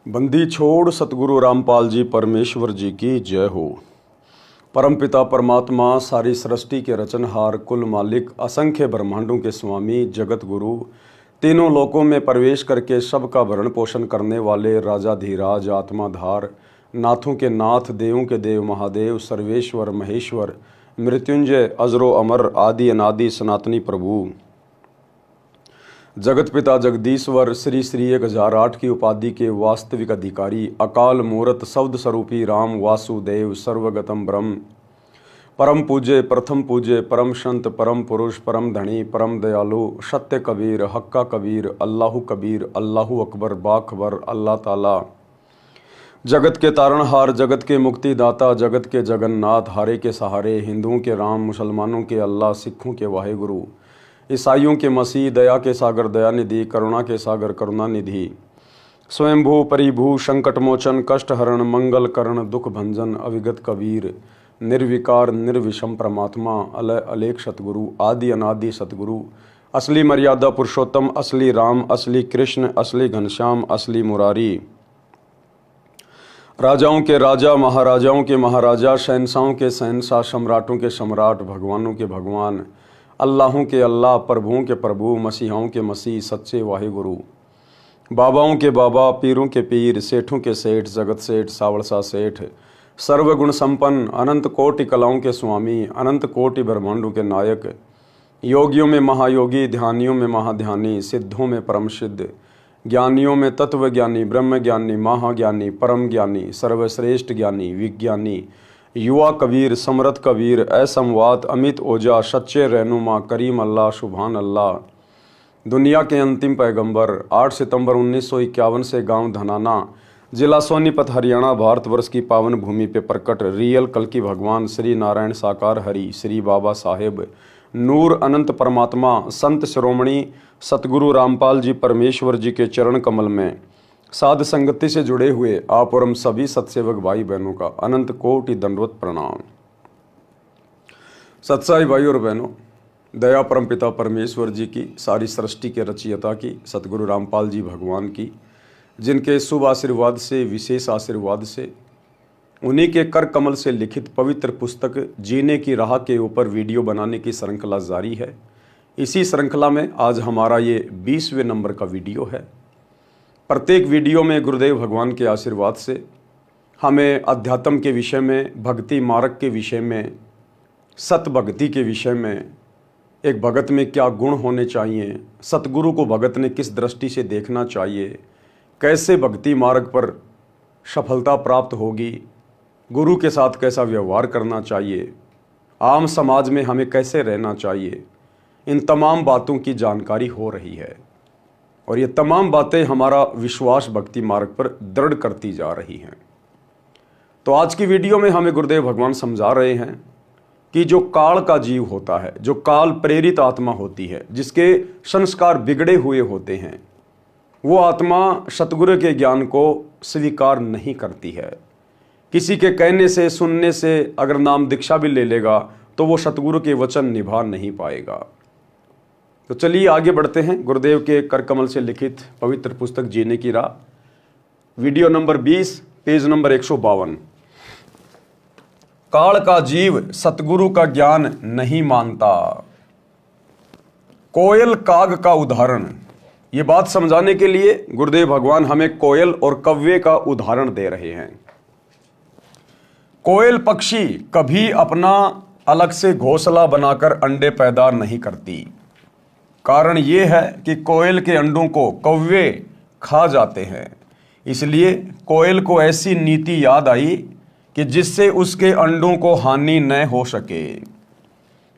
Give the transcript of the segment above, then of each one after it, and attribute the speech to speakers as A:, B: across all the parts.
A: बंदी छोड़ सतगुरु रामपाल जी परमेश्वर जी की जय हो। परमपिता परमात्मा सारी सृष्टि के रचनहार, कुल मालिक, असंख्य ब्रह्मांडों के स्वामी, जगत गुरु, तीनों लोकों में प्रवेश करके सबका भरण पोषण करने वाले राजाधीराज, आत्माधार, नाथों के नाथ, देवों के देव महादेव, सर्वेश्वर महेश्वर, मृत्युंजय, अजरो अमर, आदि अनादि सनातनी प्रभु, जगत पिता जगदीश्वर, श्री श्री 1008 की उपाधि के वास्तविक अधिकारी, अकाल मूर्त शब्द स्वरूपी राम वासुदेव, सर्वगतम ब्रह्म, परम पूज्य, प्रथम पूज्य, परम संत, परम पुरुष, परम धनी, परम दयालु, सत्य कबीर, हक्का कबीर, अल्लाहु कबीर, अल्लाहु अकबर, बाखबर, अल्लाह ताला, जगत के तारणहार, जगत के मुक्तिदाता, जगत के जगन्नाथ, हारे के सहारे, हिंदुओं के राम, मुसलमानों के अल्लाह, सिखों के वाहेगुरु, ईसाइयों के मसीह, दया के सागर दयानिधि, करुणा के सागर करुणानिधि, स्वयंभू परिभू, संकट मोचन, कष्ट हरण, मंगल करण, दुख भंजन, अविगत कबीर, निर्विकार निर्विषम परमात्मा, अलय अलेख सतगुरु, आदि अनादि सतगुरु, असली मर्यादा पुरुषोत्तम, असली राम, असली कृष्ण, असली घनश्याम, असली मुरारी, राजाओं के राजा, महाराजाओं के महाराजा, शहंशाहों के शहंशाह, सम्राटों के सम्राट, भगवानों के भगवान, अल्लाहों के अल्लाह, प्रभुओं के प्रभु, मसीहाओं के मसीह, सच्चे वाहिगुरु, बाबाओं के बाबा, पीरों के पीर, सेठों के सेठ, जगत सेठ, सावड़सा सेठ, सर्वगुण संपन्न, अनंत कोटि कलाओं के स्वामी, अनंत कोटि ब्रह्मांडों के नायक, योगियों में महायोगी, ध्यानियों में महाध्यानी, सिद्धों में परम सिद्ध, ज्ञानियों में तत्व ज्ञानी, ब्रह्म ज्ञानी, महाज्ञानी, परम ज्ञानी, सर्वश्रेष्ठ ज्ञानी, विज्ञानी, युवा कबीर, समरथ कबीर, असमवात, अमित ओजा, सच्चे रहनुमा, करीम अल्लाह, सुभान अल्लाह, दुनिया के अंतिम पैगंबर, 8 सितंबर 1951 से गांव धनाना, जिला सोनीपत, हरियाणा, भारतवर्ष की पावन भूमि पे प्रकट रियल कल की भगवान श्री नारायण साकार हरि, श्री बाबा साहेब नूर अनंत परमात्मा, संत शिरोमणि सतगुरु रामपाल जी परमेश्वर जी के चरण कमल में साध संगति से जुड़े हुए आप और हम सभी सत्सेवक भाई बहनों का अनंत कोटि दंडवत प्रणाम। सत्साई भाई और बहनों, दया परमपिता परमेश्वर जी की, सारी सृष्टि के रचयिता की, सतगुरु रामपाल जी भगवान की, जिनके शुभ आशीर्वाद से, विशेष आशीर्वाद से, उन्हीं के कर कमल से लिखित पवित्र पुस्तक जीने की राह के ऊपर वीडियो बनाने की श्रृंखला जारी है। इसी श्रृंखला में आज हमारा ये 20वें नंबर का वीडियो है। प्रत्येक वीडियो में गुरुदेव भगवान के आशीर्वाद से हमें अध्यात्म के विषय में, भक्ति मार्ग के विषय में, सत भक्ति के विषय में, एक भगत में क्या गुण होने चाहिए, सतगुरु को भगत ने किस दृष्टि से देखना चाहिए, कैसे भक्ति मार्ग पर सफलता प्राप्त होगी, गुरु के साथ कैसा व्यवहार करना चाहिए, आम समाज में हमें कैसे रहना चाहिए, इन तमाम बातों की जानकारी हो रही है और ये तमाम बातें हमारा विश्वास भक्ति मार्ग पर दृढ़ करती जा रही हैं। तो आज की वीडियो में हमें गुरुदेव भगवान समझा रहे हैं कि जो काल का जीव होता है, जो काल प्रेरित आत्मा होती है, जिसके संस्कार बिगड़े हुए होते हैं, वो आत्मा सतगुरु के ज्ञान को स्वीकार नहीं करती है। किसी के कहने से, सुनने से अगर नाम दीक्षा भी ले लेगा तो वो सतगुरु के वचन निभा नहीं पाएगा। तो चलिए आगे बढ़ते हैं गुरुदेव के कर कमल से लिखित पवित्र पुस्तक जीने की राह, वीडियो नंबर 20, पेज नंबर 152। काल का जीव सतगुरु का ज्ञान नहीं मानता। कोयल काग का उदाहरण। ये बात समझाने के लिए गुरुदेव भगवान हमें कोयल और कव्वे का उदाहरण दे रहे हैं। कोयल पक्षी कभी अपना अलग से घोंसला बनाकर अंडे पैदा नहीं करती। कारण ये है कि कोयल के अंडों को कौवे खा जाते हैं। इसलिए कोयल को ऐसी नीति याद आई कि जिससे उसके अंडों को हानि न हो सके।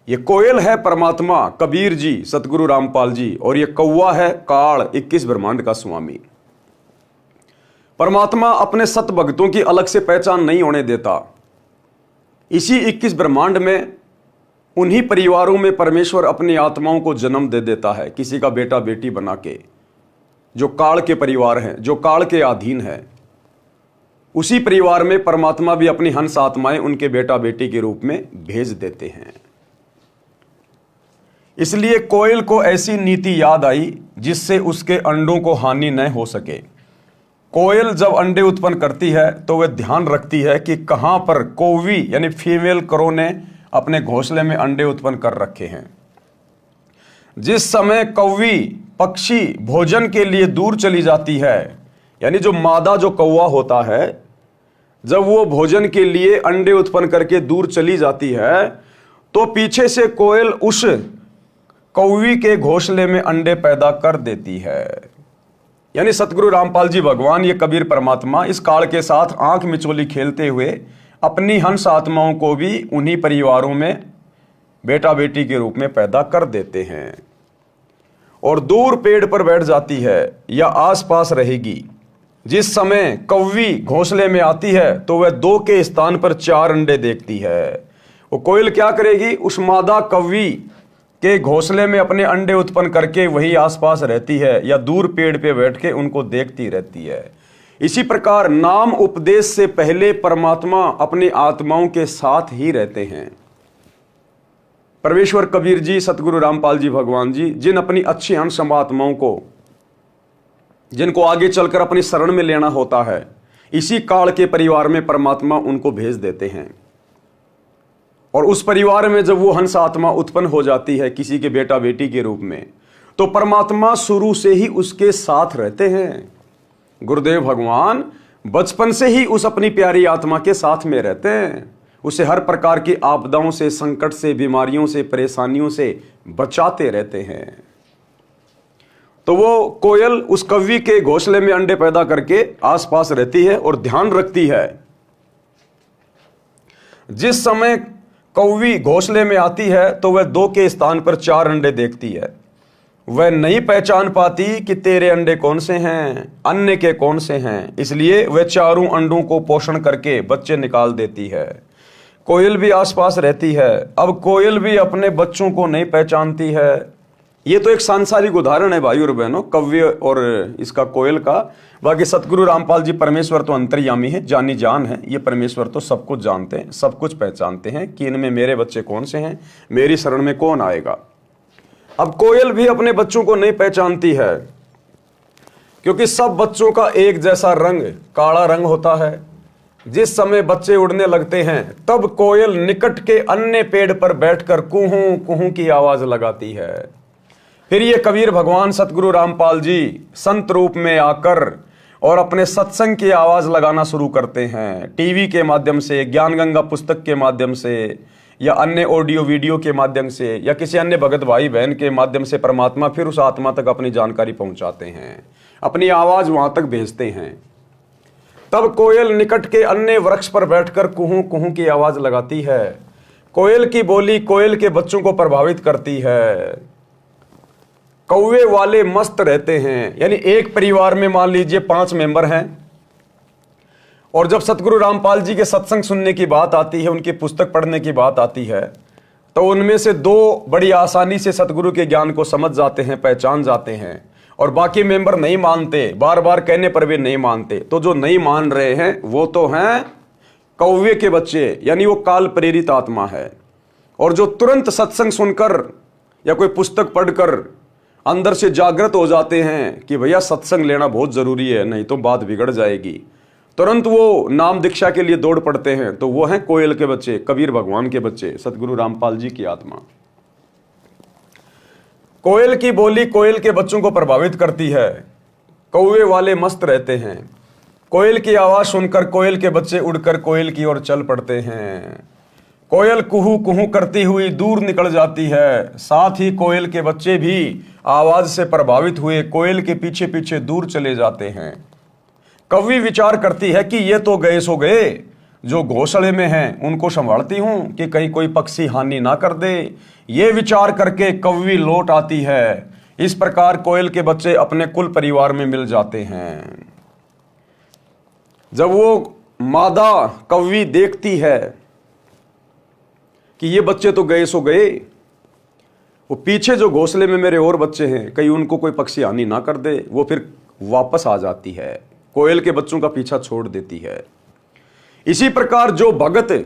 A: ये कोयल है परमात्मा कबीर जी, सतगुरु रामपाल जी, और ये कौवा है काल, 21 ब्रह्मांड का स्वामी। परमात्मा अपने सत भक्तों की अलग से पहचान नहीं होने देता। इसी 21 ब्रह्मांड में, उन्हीं परिवारों में परमेश्वर अपनी आत्माओं को जन्म दे देता है, किसी का बेटा बेटी बना के, जो काल के परिवार हैं, जो काल के अधीन है। उसी परिवार में परमात्मा भी अपनी हंस आत्माएं उनके बेटा बेटी के रूप में भेज देते हैं। इसलिए कोयल को ऐसी नीति याद आई जिससे उसके अंडों को हानि न हो सके। कोयल जब अंडे उत्पन्न करती है तो वह ध्यान रखती है कि कहां पर कौवी यानी फीमेल करो ने अपने घोंसले में अंडे उत्पन्न कर रखे हैं। जिस समय कौवी पक्षी भोजन के लिए दूर चली जाती है, यानी जो मादा जो कौवा होता है, जब वो भोजन के लिए अंडे उत्पन्न करके दूर चली जाती है तो पीछे से कोयल उस कौवी के घोंसले में अंडे पैदा कर देती है। यानी सतगुरु रामपाल जी भगवान, ये कबीर परमात्मा इस काल के साथ आंख मिचोली खेलते हुए अपनी हंस आत्माओं को भी उन्हीं परिवारों में बेटा बेटी के रूप में पैदा कर देते हैं और दूर पेड़ पर बैठ जाती है या आसपास रहेगी। जिस समय कौवी घोंसले में आती है तो वह 2 के स्थान पर 4 अंडे देखती है। वो कोयल क्या करेगी, उस मादा कौवी के घोंसले में अपने अंडे उत्पन्न करके वही आसपास रहती है या दूर पेड़ पे बैठ के उनको देखती रहती है। इसी प्रकार नाम उपदेश से पहले परमात्मा अपनी आत्माओं के साथ ही रहते हैं। परमेश्वर कबीर जी, सतगुरु रामपाल जी भगवान जी, जिन अपनी अच्छी अंश आत्माओं को, जिनको आगे चलकर अपनी शरण में लेना होता है, इसी काल के परिवार में परमात्मा उनको भेज देते हैं। और उस परिवार में जब वो हंस आत्मा उत्पन्न हो जाती है किसी के बेटा बेटी के रूप में, तो परमात्मा शुरू से ही उसके साथ रहते हैं। गुरुदेव भगवान बचपन से ही उस अपनी प्यारी आत्मा के साथ में रहते हैं, उसे हर प्रकार की आपदाओं से, संकट से, बीमारियों से, परेशानियों से बचाते रहते हैं। तो वो कोयल उस कौवी के घोंसले में अंडे पैदा करके आसपास रहती है और ध्यान रखती है। जिस समय कौवी घोंसले में आती है तो वह 2 के स्थान पर 4 अंडे देखती है। वह नहीं पहचान पाती कि तेरे अंडे कौन से हैं, अन्य के कौन से हैं, इसलिए वह चारों अंडों को पोषण करके बच्चे निकाल देती है। कोयल भी आसपास रहती है। अब कोयल भी अपने बच्चों को नहीं पहचानती है। ये तो एक सांसारिक उदाहरण है भाई और बहनों, कव्य और इसका कोयल का। बाकी सतगुरु रामपाल जी परमेश्वर तो अंतर्यामी है, जानी जान है। ये परमेश्वर तो सब कुछ जानते हैं, सब कुछ पहचानते हैं कि इनमें मेरे बच्चे कौन से हैं, मेरी शरण में कौन आएगा। अब कोयल भी अपने बच्चों को नहीं पहचानती है, क्योंकि सब बच्चों का एक जैसा रंग, काला रंग होता है। जिस समय बच्चे उड़ने लगते हैं तब कोयल निकट के अन्य पेड़ पर बैठकर कुहू कुहू की आवाज लगाती है। फिर ये कबीर भगवान सतगुरु रामपाल जी संत रूप में आकर और अपने सत्संग की आवाज लगाना शुरू करते हैं। टीवी के माध्यम से, ज्ञान गंगा पुस्तक के माध्यम से, या अन्य ऑडियो वीडियो के माध्यम से, या किसी अन्य भगत भाई बहन के माध्यम से परमात्मा फिर उस आत्मा तक अपनी जानकारी पहुंचाते हैं, अपनी आवाज वहां तक भेजते हैं। तब कोयल निकट के अन्य वृक्ष पर बैठकर कुहू कुहू की आवाज लगाती है। कोयल की बोली कोयल के बच्चों को प्रभावित करती है। कौवे वाले मस्त रहते हैं। यानी एक परिवार में मान लीजिए 5 मेंबर हैं, और जब सतगुरु रामपाल जी के सत्संग सुनने की बात आती है, उनकी पुस्तक पढ़ने की बात आती है, तो उनमें से 2 बड़ी आसानी से सतगुरु के ज्ञान को समझ जाते हैं, पहचान जाते हैं, और बाकी मेंबर नहीं मानते, बार बार कहने पर भी नहीं मानते। तो जो नहीं मान रहे हैं वो तो हैं कौवे के बच्चे, यानी वो काल प्रेरित आत्मा है। और जो तुरंत सत्संग सुनकर या कोई पुस्तक पढ़कर अंदर से जागृत हो जाते हैं कि भैया सत्संग लेना बहुत जरूरी है, नहीं तो बात बिगड़ जाएगी, तुरंत वो नाम दीक्षा के लिए दौड़ पड़ते हैं। तो वो हैं कोयल के बच्चे, कबीर भगवान के बच्चे, सतगुरु रामपाल जी की आत्मा। कोयल की बोली कोयल के बच्चों को प्रभावित करती है। कौवे वाले मस्त रहते हैं। कोयल की आवाज सुनकर कोयल के बच्चे उड़कर कोयल की ओर चल पड़ते हैं। कोयल कुहू कुहू करती हुई दूर निकल जाती है। साथ ही कोयल के बच्चे भी आवाज से प्रभावित हुए कोयल के पीछे पीछे दूर चले जाते हैं। कौवी विचार करती है कि ये तो गए सो गए, जो घोंसले में हैं उनको संभालती हूं कि कहीं कोई पक्षी हानि ना कर दे। ये विचार करके कौवी लौट आती है। इस प्रकार कोयल के बच्चे अपने कुल परिवार में मिल जाते हैं। जब वो मादा कौवी देखती है कि ये बच्चे तो गए सो गए, वो पीछे जो घोंसले में मेरे और बच्चे हैं कहीं उनको कोई पक्षी हानि ना कर दे, वो फिर वापस आ जाती है, कोयल के बच्चों का पीछा छोड़ देती है। इसी प्रकार जो भगत,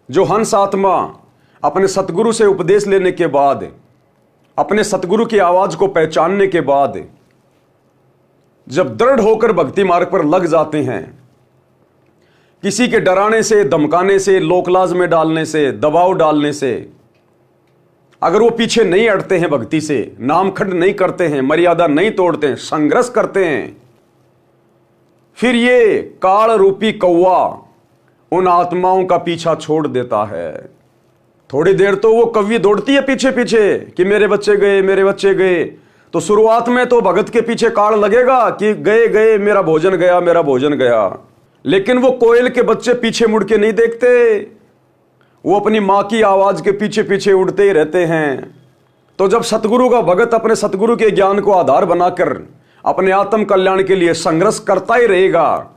A: जो हंस आत्मा अपने सतगुरु से उपदेश लेने के बाद, अपने सतगुरु की आवाज को पहचानने के बाद जब दृढ़ होकर भक्ति मार्ग पर लग जाते हैं, किसी के डराने से, धमकाने से, लोकलाज में डालने से, दबाव डालने से अगर वो पीछे नहीं हटते हैं, भक्ति से नामखंड नहीं करते हैं, मर्यादा नहीं तोड़ते हैं, संघर्ष करते हैं, फिर ये काल रूपी कौवा उन आत्माओं का पीछा छोड़ देता है। थोड़ी देर तो वो कौवी दौड़ती है पीछे पीछे कि मेरे बच्चे गए, मेरे बच्चे गए। तो शुरुआत में तो भगत के पीछे काल लगेगा कि गए गए, मेरा भोजन गया, मेरा भोजन गया। लेकिन वो कोयल के बच्चे पीछे मुड़ के नहीं देखते, वो अपनी मां की आवाज के पीछे पीछे उड़ते ही रहते हैं। तो जब सतगुरु का भगत अपने सतगुरु के ज्ञान को आधार बनाकर अपने आत्म कल्याण के लिए संघर्ष करता ही रहेगा,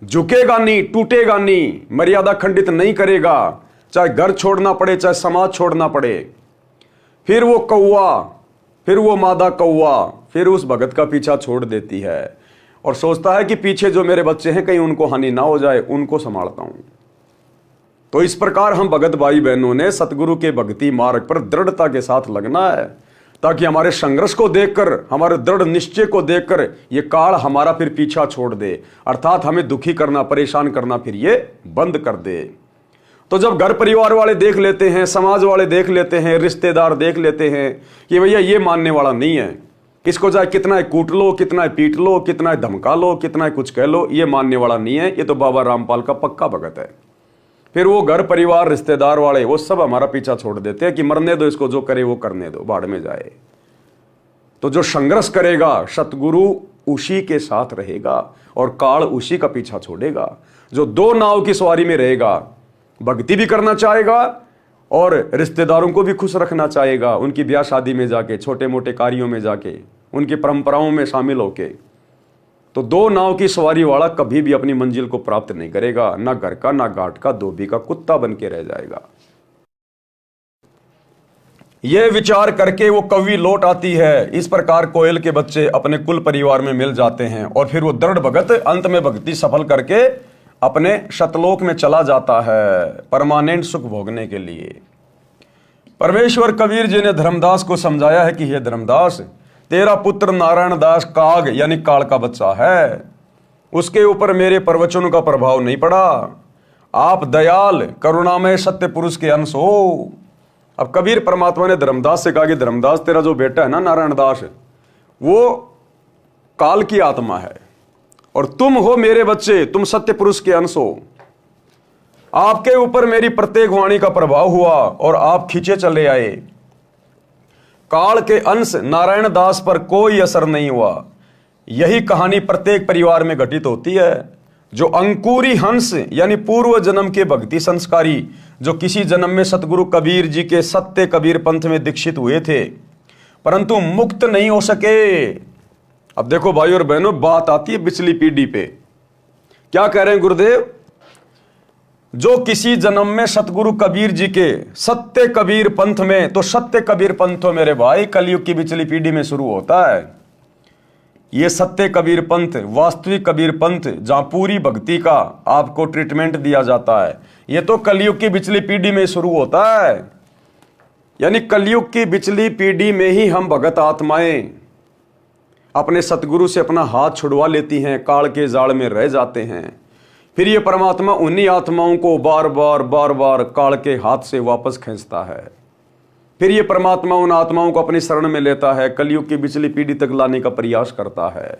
A: झुकेगा नहीं, टूटेगा नहीं, मर्यादा खंडित नहीं करेगा, चाहे घर छोड़ना पड़े, चाहे समाज छोड़ना पड़े, फिर वो कौवा, फिर वो मादा कौवा फिर उस भगत का पीछा छोड़ देती है और सोचता है कि पीछे जो मेरे बच्चे हैं कहीं उनको हानि ना हो जाए, उनको संभालता हूं। तो इस प्रकार हम भगत भाई बहनों ने सतगुरु के भक्ति मार्ग पर दृढ़ता के साथ लगना है, ताकि हमारे संघर्ष को देखकर, हमारे दृढ़ निश्चय को देखकर ये काल हमारा फिर पीछा छोड़ दे, अर्थात हमें दुखी करना, परेशान करना फिर ये बंद कर दे। तो जब घर परिवार वाले देख लेते हैं, समाज वाले देख लेते हैं, रिश्तेदार देख लेते हैं कि भैया ये मानने वाला नहीं है, इसको चाहे कितना है कूट लो, कितना है पीट लो, कितना है धमका लो, कितना है कुछ कह लो, ये मानने वाला नहीं है, ये तो बाबा रामपाल का पक्का भगत है, फिर वो घर परिवार रिश्तेदार वाले वो सब हमारा पीछा छोड़ देते हैं कि मरने दो इसको, जो करे वो करने दो, बाढ़ में जाए। तो जो संघर्ष करेगा सतगुरु उसी के साथ रहेगा और काल उसी का पीछा छोड़ेगा। जो दो नाव की सवारी में रहेगा, भक्ति भी करना चाहेगा और रिश्तेदारों को भी खुश रखना चाहेगा, उनकी ब्याह शादी में जाके, छोटे मोटे कार्यों में जाके, उनकी परंपराओं में शामिल होके, तो दो नाव की सवारी वाला कभी भी अपनी मंजिल को प्राप्त नहीं करेगा, ना घर का, ना घाट का, धोबी का कुत्ता बन के रह जाएगा। यह विचार करके वो कौवी लौट आती है। इस प्रकार कोयल के बच्चे अपने कुल परिवार में मिल जाते हैं और फिर वो दृढ़ भगत अंत में भक्ति सफल करके अपने शतलोक में चला जाता है परमानेंट सुख भोगने के लिए। परमेश्वर कबीर जी ने धर्मदास को समझाया है कि हे धर्मदास, तेरा पुत्र नारायण दास काग यानी काल का बच्चा है, उसके ऊपर मेरे प्रवचनों का प्रभाव नहीं पड़ा। आप दयाल करुणामय सत्य पुरुष के अंश हो। अब कबीर परमात्मा ने धर्मदास से कहा कि धर्मदास, तेरा जो बेटा है ना नारायण दास, वो काल की आत्मा है और तुम हो मेरे बच्चे, तुम सत्य पुरुष के अंश हो। आपके ऊपर मेरी प्रत्येक वाणी का प्रभाव हुआ और आप खींचे चले आए। काल के अंश नारायण दास पर कोई असर नहीं हुआ। यही कहानी प्रत्येक परिवार में घटित होती है। जो अंकुरी हंस यानी पूर्व जन्म के भक्ति संस्कारी, जो किसी जन्म में सतगुरु कबीर जी के सत्य कबीर पंथ में दीक्षित हुए थे परंतु मुक्त नहीं हो सके। अब देखो भाई और बहनों, बात आती है पिछली पीढ़ी पे। क्या कह रहे हैं गुरुदेव? जो किसी जन्म में सतगुरु कबीर जी के सत्य कबीर पंथ में, तो सत्य कबीर पंथ हो मेरे भाई कलयुग की पिछली पीढ़ी में शुरू होता है। ये सत्य कबीर पंथ, वास्तविक कबीर पंथ, जहां पूरी भक्ति का आपको ट्रीटमेंट दिया जाता है, ये तो कलयुग की पिछली पीढ़ी में शुरू होता है। यानी कलयुग की पिछली पीढ़ी में ही हम भगत आत्माएं अपने सतगुरु से अपना हाथ छुड़वा लेती हैं, काल के जाल में रह जाते हैं। फिर ये परमात्मा उन्हीं आत्माओं को बार बार काल के हाथ से वापस खींचता है। फिर ये परमात्मा उन आत्माओं को अपनी शरण में लेता है, कलयुग की पिछली पीढ़ी तक लाने का प्रयास करता है।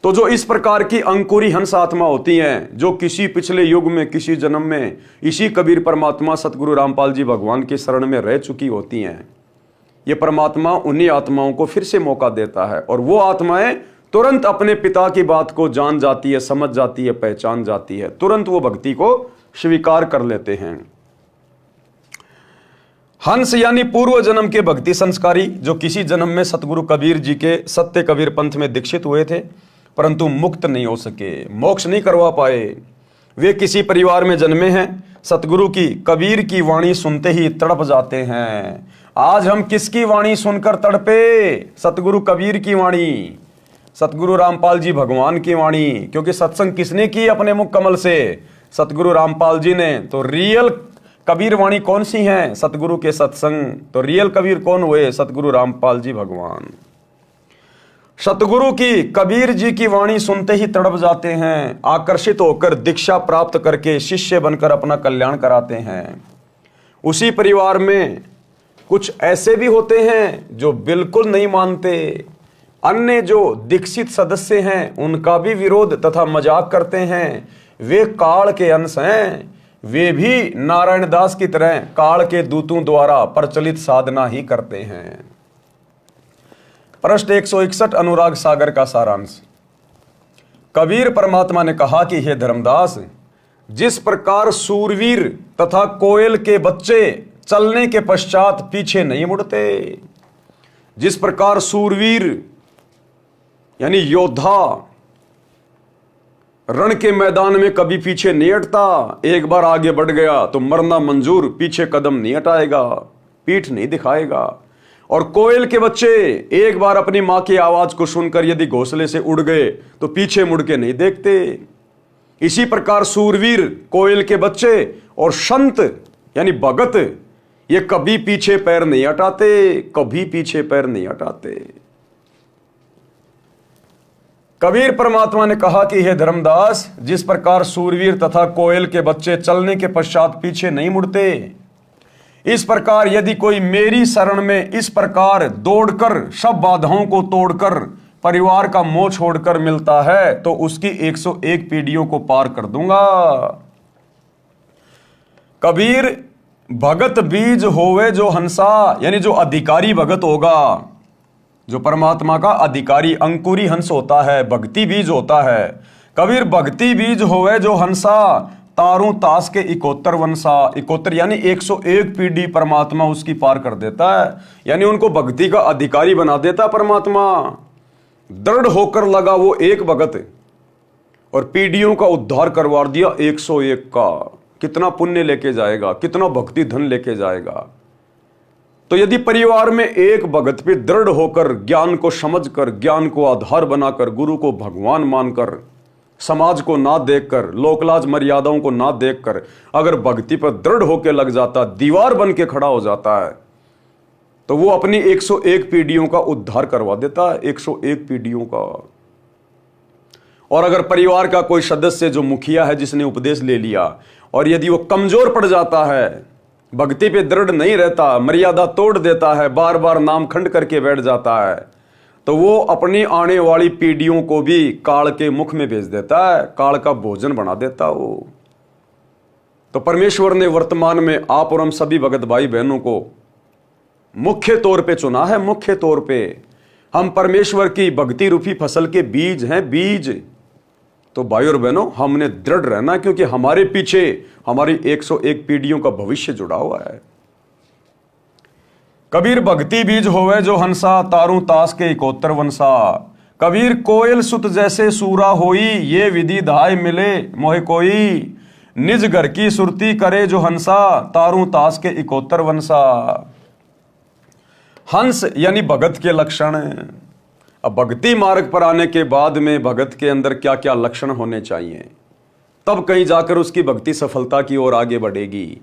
A: तो जो इस प्रकार की अंकुरी हंस आत्मा होती हैं, जो किसी पिछले युग में, किसी जन्म में इसी कबीर परमात्मा सतगुरु रामपाल जी भगवान की शरण में रह चुकी होती हैं, ये परमात्मा उन्हीं आत्माओं को फिर से मौका देता है और वो आत्माएं तुरंत अपने पिता की बात को जान जाती है, समझ जाती है, पहचान जाती है, तुरंत वो भक्ति को स्वीकार कर लेते हैं। हंस यानी पूर्व जन्म के भक्ति संस्कारी, जो किसी जन्म में सतगुरु कबीर जी के सत्य कबीर पंथ में दीक्षित हुए थे परंतु मुक्त नहीं हो सके, मोक्ष नहीं करवा पाए। वे किसी परिवार में जन्मे हैं, सतगुरु की कबीर की वाणी सुनते ही तड़प जाते हैं। आज हम किसकी वाणी सुनकर तड़पे? सतगुरु कबीर की वाणी, सतगुरु रामपाल जी भगवान की वाणी। क्योंकि सत्संग किसने की अपने मुख कमल से? सतगुरु रामपाल जी ने। तो रियल कबीर वाणी कौन सी है? सतगुरु के सत्संग। तो रियल कबीर कौन हुए? सतगुरु रामपाल जी भगवान। सतगुरु की, कबीर जी की वाणी सुनते ही तड़प जाते हैं, आकर्षित होकर दीक्षा प्राप्त करके शिष्य बनकर अपना कल्याण कराते हैं। उसी परिवार में कुछ ऐसे भी होते हैं जो बिल्कुल नहीं मानते, अन्य जो दीक्षित सदस्य हैं उनका भी विरोध तथा मजाक करते हैं। वे काल के अंश हैं, वे भी नारायण दास की तरह काल के दूतों द्वारा प्रचलित साधना ही करते हैं। पृष्ठ 161 अनुराग सागर का सारांश। कबीर परमात्मा ने कहा कि हे धर्मदास, जिस प्रकार सूरवीर तथा कोयल के बच्चे चलने के पश्चात पीछे नहीं मुड़ते, जिस प्रकार सूरवीर यानी योद्धा रण के मैदान में कभी पीछे नहीं हटता, एक बार आगे बढ़ गया तो मरना मंजूर, पीछे कदम नहीं हटाएगा, पीठ नहीं दिखाएगा। और कोयल के बच्चे एक बार अपनी मां की आवाज को सुनकर यदि घोंसले से उड़ गए तो पीछे मुड़ के नहीं देखते। इसी प्रकार सूरवीर, कोयल के बच्चे और संत यानी भगत, ये कभी पीछे पैर नहीं हटाते, कभी पीछे पैर नहीं हटाते। कबीर परमात्मा ने कहा कि हे धर्मदास, जिस प्रकार सूरवीर तथा कोयल के बच्चे चलने के पश्चात पीछे नहीं मुड़ते, इस प्रकार यदि कोई मेरी शरण में इस प्रकार दौड़कर सब बाधाओं को तोड़कर परिवार का मोह छोड़कर मिलता है तो उसकी 101 पीढ़ियों को पार कर दूंगा। कबीर, भगत बीज होवे जो हंसा, यानी जो अधिकारी भगत होगा, जो परमात्मा का अधिकारी अंकुरी हंस होता है, भक्ति बीज होता है। कबीर, भक्ति बीज होवे जो हंसा, तारू तास के 71 वंशा, 71 यानी 101 पीढ़ी परमात्मा उसकी पार कर देता है, यानी उनको भक्ति का अधिकारी बना देता परमात्मा। दृढ़ होकर लगा वो एक भगत और पीढ़ियों का उद्धार करवा दिया 101 का। कितना पुण्य लेके जाएगा, कितना भक्ति धन लेके जाएगा। तो यदि परिवार में एक भगत पे दृढ़ होकर ज्ञान को समझकर, ज्ञान को आधार बनाकर, गुरु को भगवान मानकर, समाज को ना देखकर, लोकलाज मर्यादाओं को ना देखकर अगर भक्ति पर दृढ़ होकर लग जाता, दीवार बन के खड़ा हो जाता है, तो वो अपनी 101 पीढ़ियों का उद्धार करवा देता है, 101 पीढ़ियों का। और अगर परिवार का कोई सदस्य जो मुखिया है, जिसने उपदेश ले लिया, और यदि वो कमजोर पड़ जाता है, भक्ति पे दृढ़ नहीं रहता, मर्यादा तोड़ देता है, बार बार नाम खंड करके बैठ जाता है, तो वो अपनी आने वाली पीढ़ियों को भी काल के मुख में भेज देता है, काल का भोजन बना देता वो। तो परमेश्वर ने वर्तमान में आप और हम सभी भगत भाई बहनों को मुख्य तौर पे चुना है। मुख्य तौर पे हम परमेश्वर की भक्ति रूपी फसल के बीज हैं, बीज। तो भाई और बहनों, हमने दृढ़ रहना, क्योंकि हमारे पीछे हमारी 101 पीढ़ियों का भविष्य जुड़ा हुआ है। कबीर, भक्ति बीज होवे जो हंसा, तारू तास के 71 वंशा। कबीर, कोयल सुत जैसे सूरा होई, ये विधि धाय मिले मोहे कोई। निज घर की सुरती करे जो हंसा, तारू तास के 71 वंशा। हंस यानी भगत के लक्षण। अब भक्ति मार्ग पर आने के बाद में भगत के अंदर क्या क्या लक्षण होने चाहिए, तब कहीं जाकर उसकी भक्ति सफलता की ओर आगे बढ़ेगी।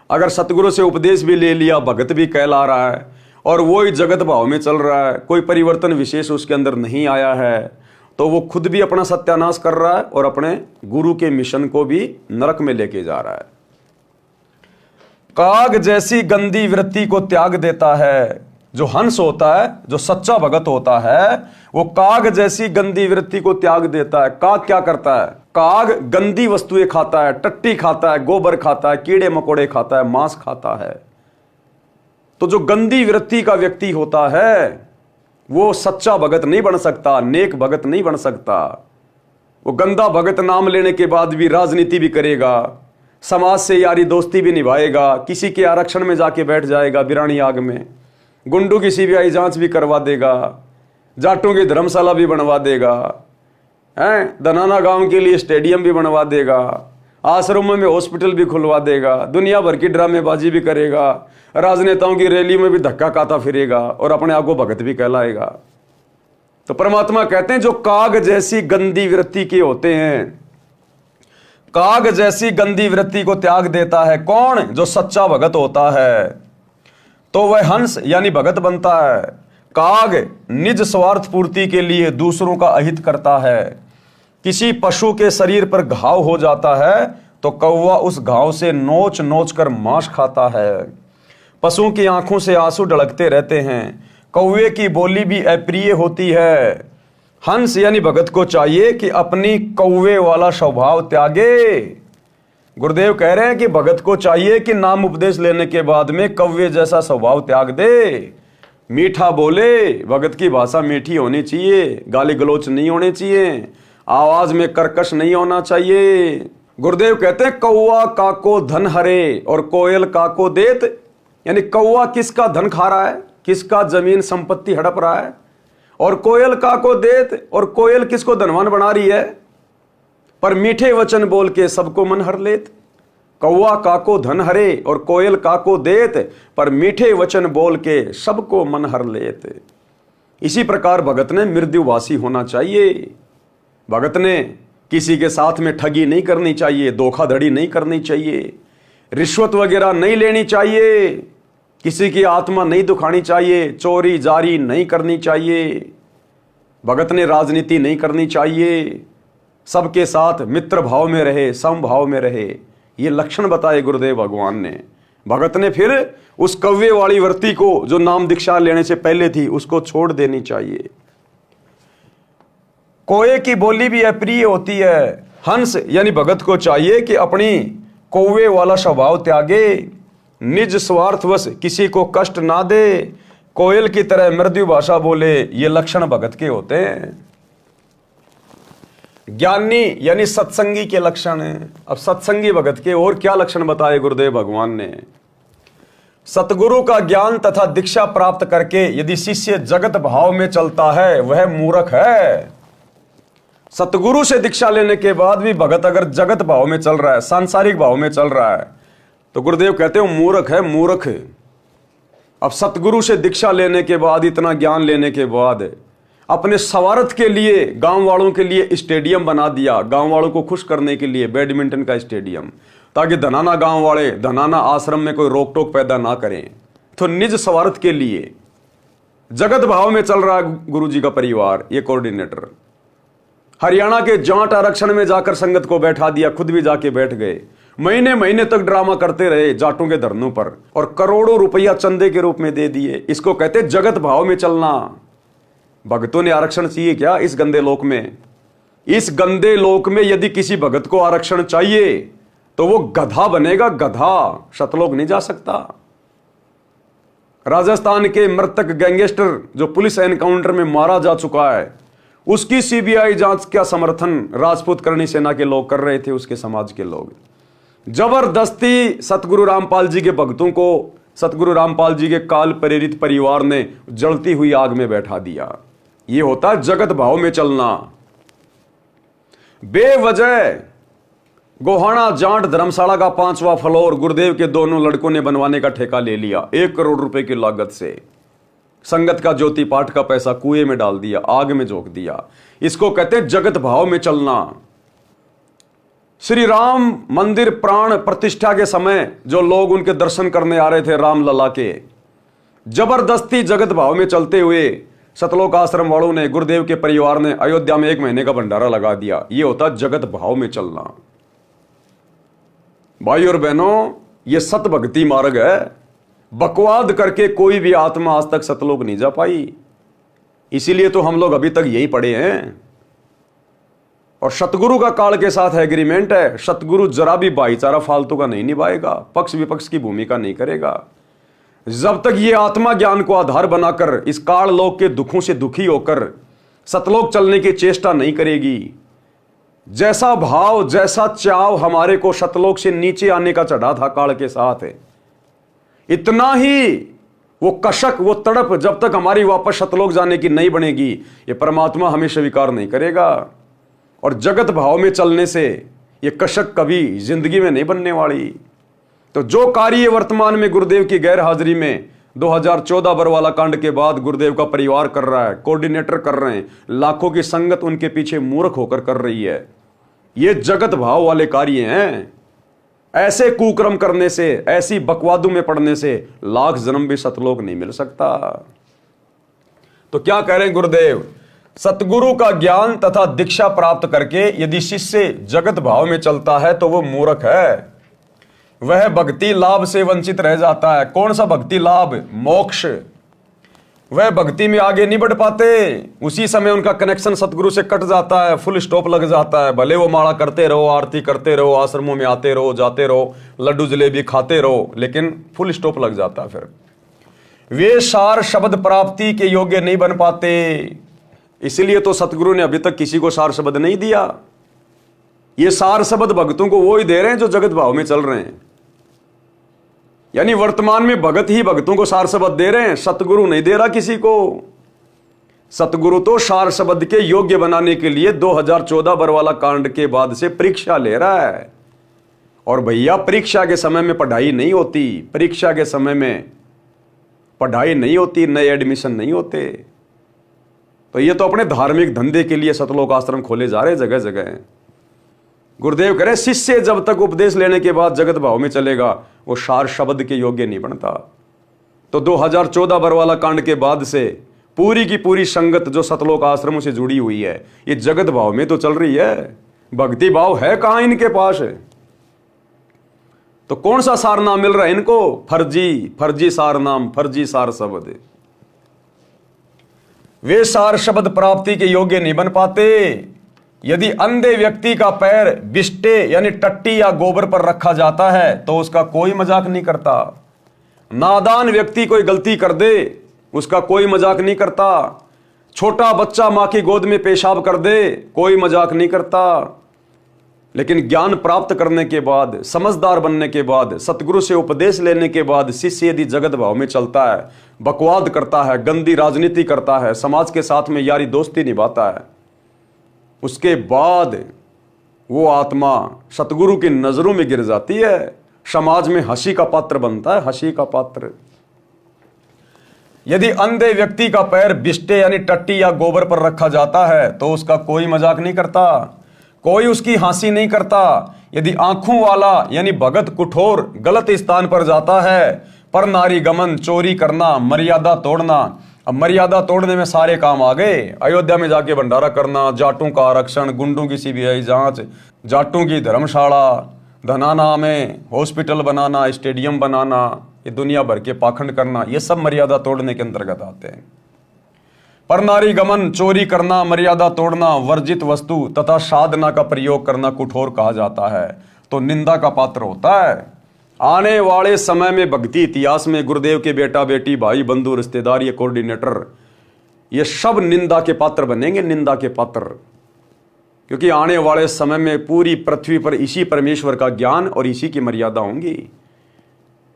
A: अगर सतगुरु से उपदेश भी ले लिया, भगत भी कहला रहा है और वो ही जगत भाव में चल रहा है, कोई परिवर्तन विशेष उसके अंदर नहीं आया है, तो वो खुद भी अपना सत्यानाश कर रहा है और अपने गुरु के मिशन को भी नरक में लेके जा रहा है। काग जैसी गंदी वृत्ति को त्याग देता है। जो हंस होता है, जो सच्चा भगत होता है, वो काग जैसी गंदी वृत्ति को त्याग देता है। काग क्या करता है? काग गंदी वस्तुएं खाता है, टट्टी खाता है, गोबर खाता है, कीड़े मकोड़े खाता है, मांस खाता है। तो जो गंदी वृत्ति का व्यक्ति होता है वो सच्चा भगत नहीं बन सकता, नेक भगत नहीं बन सकता। वो गंदा भगत नाम लेने के बाद भी राजनीति भी करेगा, समाज से यारी दोस्ती भी निभाएगा, किसी के आरक्षण में जाके बैठ जाएगा बिरानी आग में, गुंडों की सीबीआई जांच भी करवा देगा, जाटों की धर्मशाला भी बनवा देगा, दनाना गांव के लिए स्टेडियम भी बनवा देगा, आश्रमों में हॉस्पिटल भी खुलवा देगा, दुनिया भर की ड्रामेबाजी भी करेगा, राजनेताओं की रैली में भी धक्का खाता फिरेगा और अपने आप को भगत भी कहलाएगा। तो परमात्मा कहते हैं जो काग जैसी गंदी वृत्ति के होते हैं, काग जैसी गंदी वृत्ति को त्याग देता है कौन? जो सच्चा भगत होता है। तो वह हंस यानी भगत बनता है। काग निज स्वार्थ पूर्ति के लिए दूसरों का अहित करता है। किसी पशु के शरीर पर घाव हो जाता है तो कौवा उस घाव से नोच नोच कर मांस खाता है। पशुओं की आंखों से आंसू ढलकते रहते हैं। कौवे की बोली भी अप्रिय होती है। हंस यानी भगत को चाहिए कि अपनी कौवे वाला स्वभाव त्यागे। गुरुदेव कह रहे हैं कि भगत को चाहिए कि नाम उपदेश लेने के बाद में कौवे जैसा स्वभाव त्याग दे, मीठा बोले। भगत की भाषा मीठी होनी चाहिए, गाली गलोच नहीं होने चाहिए, आवाज में कर्कश नहीं होना चाहिए। गुरुदेव कहते हैं कौवा काको धन हरे और कोयल काको देत, यानी कौवा किसका धन खा रहा है, किसका जमीन संपत्ति हड़प रहा है, और कोयल काको देत, और कोयल किसको धनवान बना रही है, पर मीठे वचन बोल के सबको मन हर लेत। कौवा काको धन हरे और कोयल काको देत, पर मीठे वचन बोल के सबको मन हर लेत। इसी प्रकार भगत ने मृदुभाषी होना चाहिए। भगत ने किसी के साथ में ठगी नहीं करनी चाहिए, धोखाधड़ी नहीं करनी चाहिए, रिश्वत वगैरह नहीं लेनी चाहिए, किसी की आत्मा नहीं दुखानी चाहिए, चोरी जारी नहीं करनी चाहिए। भगत ने राजनीति नहीं करनी चाहिए, सबके साथ मित्र भाव में रहे, समभाव में रहे। ये लक्षण बताए गुरुदेव भगवान ने। भगत ने फिर उस कव्य वाली वृत्ति को जो नाम दीक्षा लेने से पहले थी उसको छोड़ देनी चाहिए। कोए की बोली भी अप्रिय होती है। हंस यानी भगत को चाहिए कि अपनी कौवे वाला स्वभाव त्यागे, निज स्वार्थवश किसी को कष्ट ना दे, कोयल की तरह मृदु भाषा बोले। ये लक्षण भगत के होते हैं। ज्ञानी यानी सत्संगी के लक्षण हैं। अब सत्संगी भगत के और क्या लक्षण बताए गुरुदेव भगवान ने। सतगुरु का ज्ञान तथा दीक्षा प्राप्त करके यदि शिष्य जगत भाव में चलता है वह मूर्ख है। सतगुरु से दीक्षा लेने के बाद भी भगत अगर जगत भाव में चल रहा है, सांसारिक भाव में चल रहा है, तो गुरुदेव कहते हो मूर्ख है, मूर्ख। अब सतगुरु से दीक्षा लेने के बाद, इतना ज्ञान लेने के बाद अपने स्वार्थ के लिए गांव वालों के लिए स्टेडियम बना दिया, गांव वालों को खुश करने के लिए बैडमिंटन का स्टेडियम, ताकि धनाना गांव वाले धनाना आश्रम में कोई रोक टोक पैदा ना करें। तो निज स्वार्थ के लिए जगत भाव में चल रहा है गुरुजी का परिवार। ये कोऑर्डिनेटर हरियाणा के जाट आरक्षण में जाकर संगत को बैठा दिया, खुद भी जाके बैठ गए, महीने महीने तक ड्रामा करते रहे जाटों के धरनों पर, और करोड़ों रुपया चंदे के रूप में दे दिए। इसको कहते जगत भाव में चलना। भगतों ने आरक्षण चाहिए क्या इस गंदे लोक में? इस गंदे लोक में यदि किसी भगत को आरक्षण चाहिए तो वो गधा बनेगा, गधा। सतलोक नहीं जा सकता। राजस्थान के मृतक गैंगस्टर जो पुलिस एनकाउंटर में मारा जा चुका है, उसकी सीबीआई जांच का समर्थन राजपूत करणी सेना के लोग कर रहे थे, उसके समाज के लोग। जबरदस्ती सतगुरु रामपाल जी के भक्तों को सतगुरु रामपाल जी के काल प्रेरित परिवार ने जलती हुई आग में बैठा दिया। यह होता है जगत भाव में चलना। बेवजह गोहाना जाट धर्मशाला का 5वां फ्लोर गुरुदेव के दोनों लड़कों ने बनवाने का ठेका ले लिया 1 करोड़ रुपए की लागत से। संगत का ज्योति पाठ का पैसा कुएं में डाल दिया, आग में झोंक दिया। इसको कहते हैं जगत भाव में चलना। श्री राम मंदिर प्राण प्रतिष्ठा के समय जो लोग उनके दर्शन करने आ रहे थे रामलला के, जबरदस्ती जगत भाव में चलते हुए सतलोक आश्रम वालों ने, गुरुदेव के परिवार ने अयोध्या में 1 महीने का भंडारा लगा दिया। यह होता जगत भाव में चलना। भाई और बहनों, यह सत भक्ति मार्ग है। बकवाद करके कोई भी आत्मा आज तक सतलोक नहीं जा पाई। इसीलिए तो हम लोग अभी तक यही पढ़े हैं। और सतगुरु का काल के साथ एग्रीमेंट है, सतगुरु जरा भी भाईचारा फालतू का नहीं निभाएगा, पक्ष विपक्ष की भूमिका नहीं करेगा। जब तक ये आत्मा ज्ञान को आधार बनाकर इस काल लोक के दुखों से दुखी होकर सतलोक चलने की चेष्टा नहीं करेगी, जैसा भाव जैसा चाव हमारे को सतलोक से नीचे आने का चढ़ा था काल के साथ, इतना ही वो कशक, वो तड़प जब तक हमारी वापस सतलोक जाने की नहीं बनेगी, ये परमात्मा हमें स्वीकार नहीं करेगा। और जगत भाव में चलने से ये कशक कभी जिंदगी में नहीं बनने वाली। तो जो कार्य वर्तमान में गुरुदेव की गैर हाजिरी में 2014 बरवाला कांड के बाद गुरुदेव का परिवार कर रहा है, कोऑर्डिनेटर कर रहे हैं, लाखों की संगत उनके पीछे मूर्ख होकर कर रही है, ये जगत भाव वाले कार्य हैं। ऐसे कुक्रम करने से, ऐसी बकवादों में पड़ने से लाख जन्म भी सतलोक नहीं मिल सकता। तो क्या कह रहे हैं गुरुदेव, सतगुरु का ज्ञान तथा दीक्षा प्राप्त करके यदि शिष्य जगत भाव में चलता है तो वो मूर्ख है, वह भक्ति लाभ से वंचित रह जाता है। कौन सा भक्ति लाभ? मोक्ष। वह भक्ति में आगे नहीं बढ़ पाते, उसी समय उनका कनेक्शन सतगुरु से कट जाता है, फुल स्टॉप लग जाता है। भले वो माला करते रहो, आरती करते रहो, आश्रमों में आते रहो, जाते रहो, लड्डू जलेबी खाते रहो, लेकिन फुल स्टॉप लग जाता है। फिर वे सार शब्द प्राप्ति के योग्य नहीं बन पाते। इसलिए तो सतगुरु ने अभी तक किसी को सार शब्द नहीं दिया। ये सार शब्द भक्तों को वो ही दे रहे हैं जो जगत भाव में चल रहे हैं। यानी वर्तमान में भगत ही भक्तों को सार शब्द दे रहे हैं, सतगुरु नहीं दे रहा किसी को। सतगुरु तो सार शब्द के योग्य बनाने के लिए 2014 बरवाला कांड के बाद से परीक्षा ले रहा है। और भैया परीक्षा के समय में पढ़ाई नहीं होती, परीक्षा के समय में पढ़ाई नहीं होती, नए एडमिशन नहीं होते। तो ये तो अपने धार्मिक धंधे के लिए सतलोक आश्रम खोले जा रहे जगह जगह। गुरुदेव कह रहे शिष्य जब तक उपदेश लेने के बाद जगत भाव में चलेगा वो सार शब्द के योग्य नहीं बनता। तो 2014 बरवाला कांड के बाद से पूरी की पूरी संगत जो सतलोक आश्रमों से जुड़ी हुई है ये जगत भाव में तो चल रही है, भक्ति भाव है कहां इनके पास। तो कौन सा सार नाम मिल रहा है इनको? फर्जी सार नाम, फर्जी सार शब्द। वे सार शब्द प्राप्ति के योग्य नहीं बन पाते। यदि अंधे व्यक्ति का पैर बिष्टे यानी टट्टी या गोबर पर रखा जाता है तो उसका कोई मजाक नहीं करता। नादान व्यक्ति कोई गलती कर दे उसका कोई मजाक नहीं करता। छोटा बच्चा मां की गोद में पेशाब कर दे कोई मजाक नहीं करता। लेकिन ज्ञान प्राप्त करने के बाद, समझदार बनने के बाद, सतगुरु से उपदेश लेने के बाद शिष्य यदि जगत भाव में चलता है, बकवाद करता है, गंदी राजनीति करता है, समाज के साथ में यारी दोस्ती निभाता है, उसके बाद वो आत्मा सतगुरु की नजरों में गिर जाती है, समाज में हंसी का पात्र बनता है, हंसी का पात्र। यदि अंधे व्यक्ति का पैर बिष्टे यानी टट्टी या गोबर पर रखा जाता है तो उसका कोई मजाक नहीं करता, कोई उसकी हंसी नहीं करता। यदि आंखों वाला यानी भगत कुठोर गलत स्थान पर जाता है, पर नारी गमन, चोरी करना, मर्यादा तोड़ना। अब मर्यादा तोड़ने में सारे काम आ गए। अयोध्या में जाके भंडारा करना, जाटों का आरक्षण, गुंडों की सीबीआई जांच, जाटों की धर्मशाला, धनाना में हॉस्पिटल बनाना, स्टेडियम बनाना, ये दुनिया भर के पाखंड करना, ये सब मर्यादा तोड़ने के अंतर्गत आते हैं। पर नारी गमन, चोरी करना, मर्यादा तोड़ना, वर्जित वस्तु तथा साधना का प्रयोग करना कुठोर कहा जाता है, तो निंदा का पात्र होता है। आने वाले समय में भक्ति इतिहास में गुरुदेव के बेटा बेटी, भाई बंधु, रिश्तेदार, ये कोऑर्डिनेटर, ये सब निंदा के पात्र बनेंगे, निंदा के पात्र। क्योंकि आने वाले समय में पूरी पृथ्वी पर इसी परमेश्वर का ज्ञान और इसी की मर्यादा होंगी।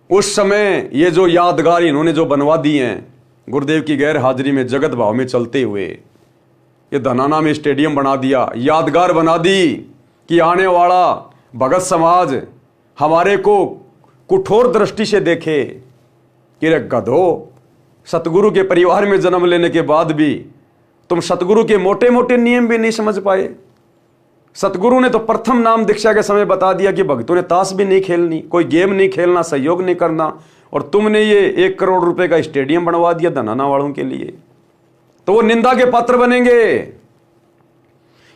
A: उस समय ये जो यादगार इन्होंने जो बनवा दी हैं गुरुदेव की गैर हाजिरी में जगत भाव में चलते हुए, ये धनाना में स्टेडियम बना दिया, यादगार बना दी कि आने वाला भगत समाज हमारे को कुठोर दृष्टि से देखे कि रे गधो, सतगुरु के परिवार में जन्म लेने के बाद भी तुम सतगुरु के मोटे मोटे नियम भी नहीं समझ पाए। सतगुरु ने तो प्रथम नाम दीक्षा के समय बता दिया कि भक्तों ने ताश भी नहीं खेलनी, कोई गेम नहीं खेलना, सहयोग नहीं करना, और तुमने ये 1 करोड़ रुपए का स्टेडियम बनवा दिया धनाना वालों के लिए, तो वो निंदा के पात्र बनेंगे।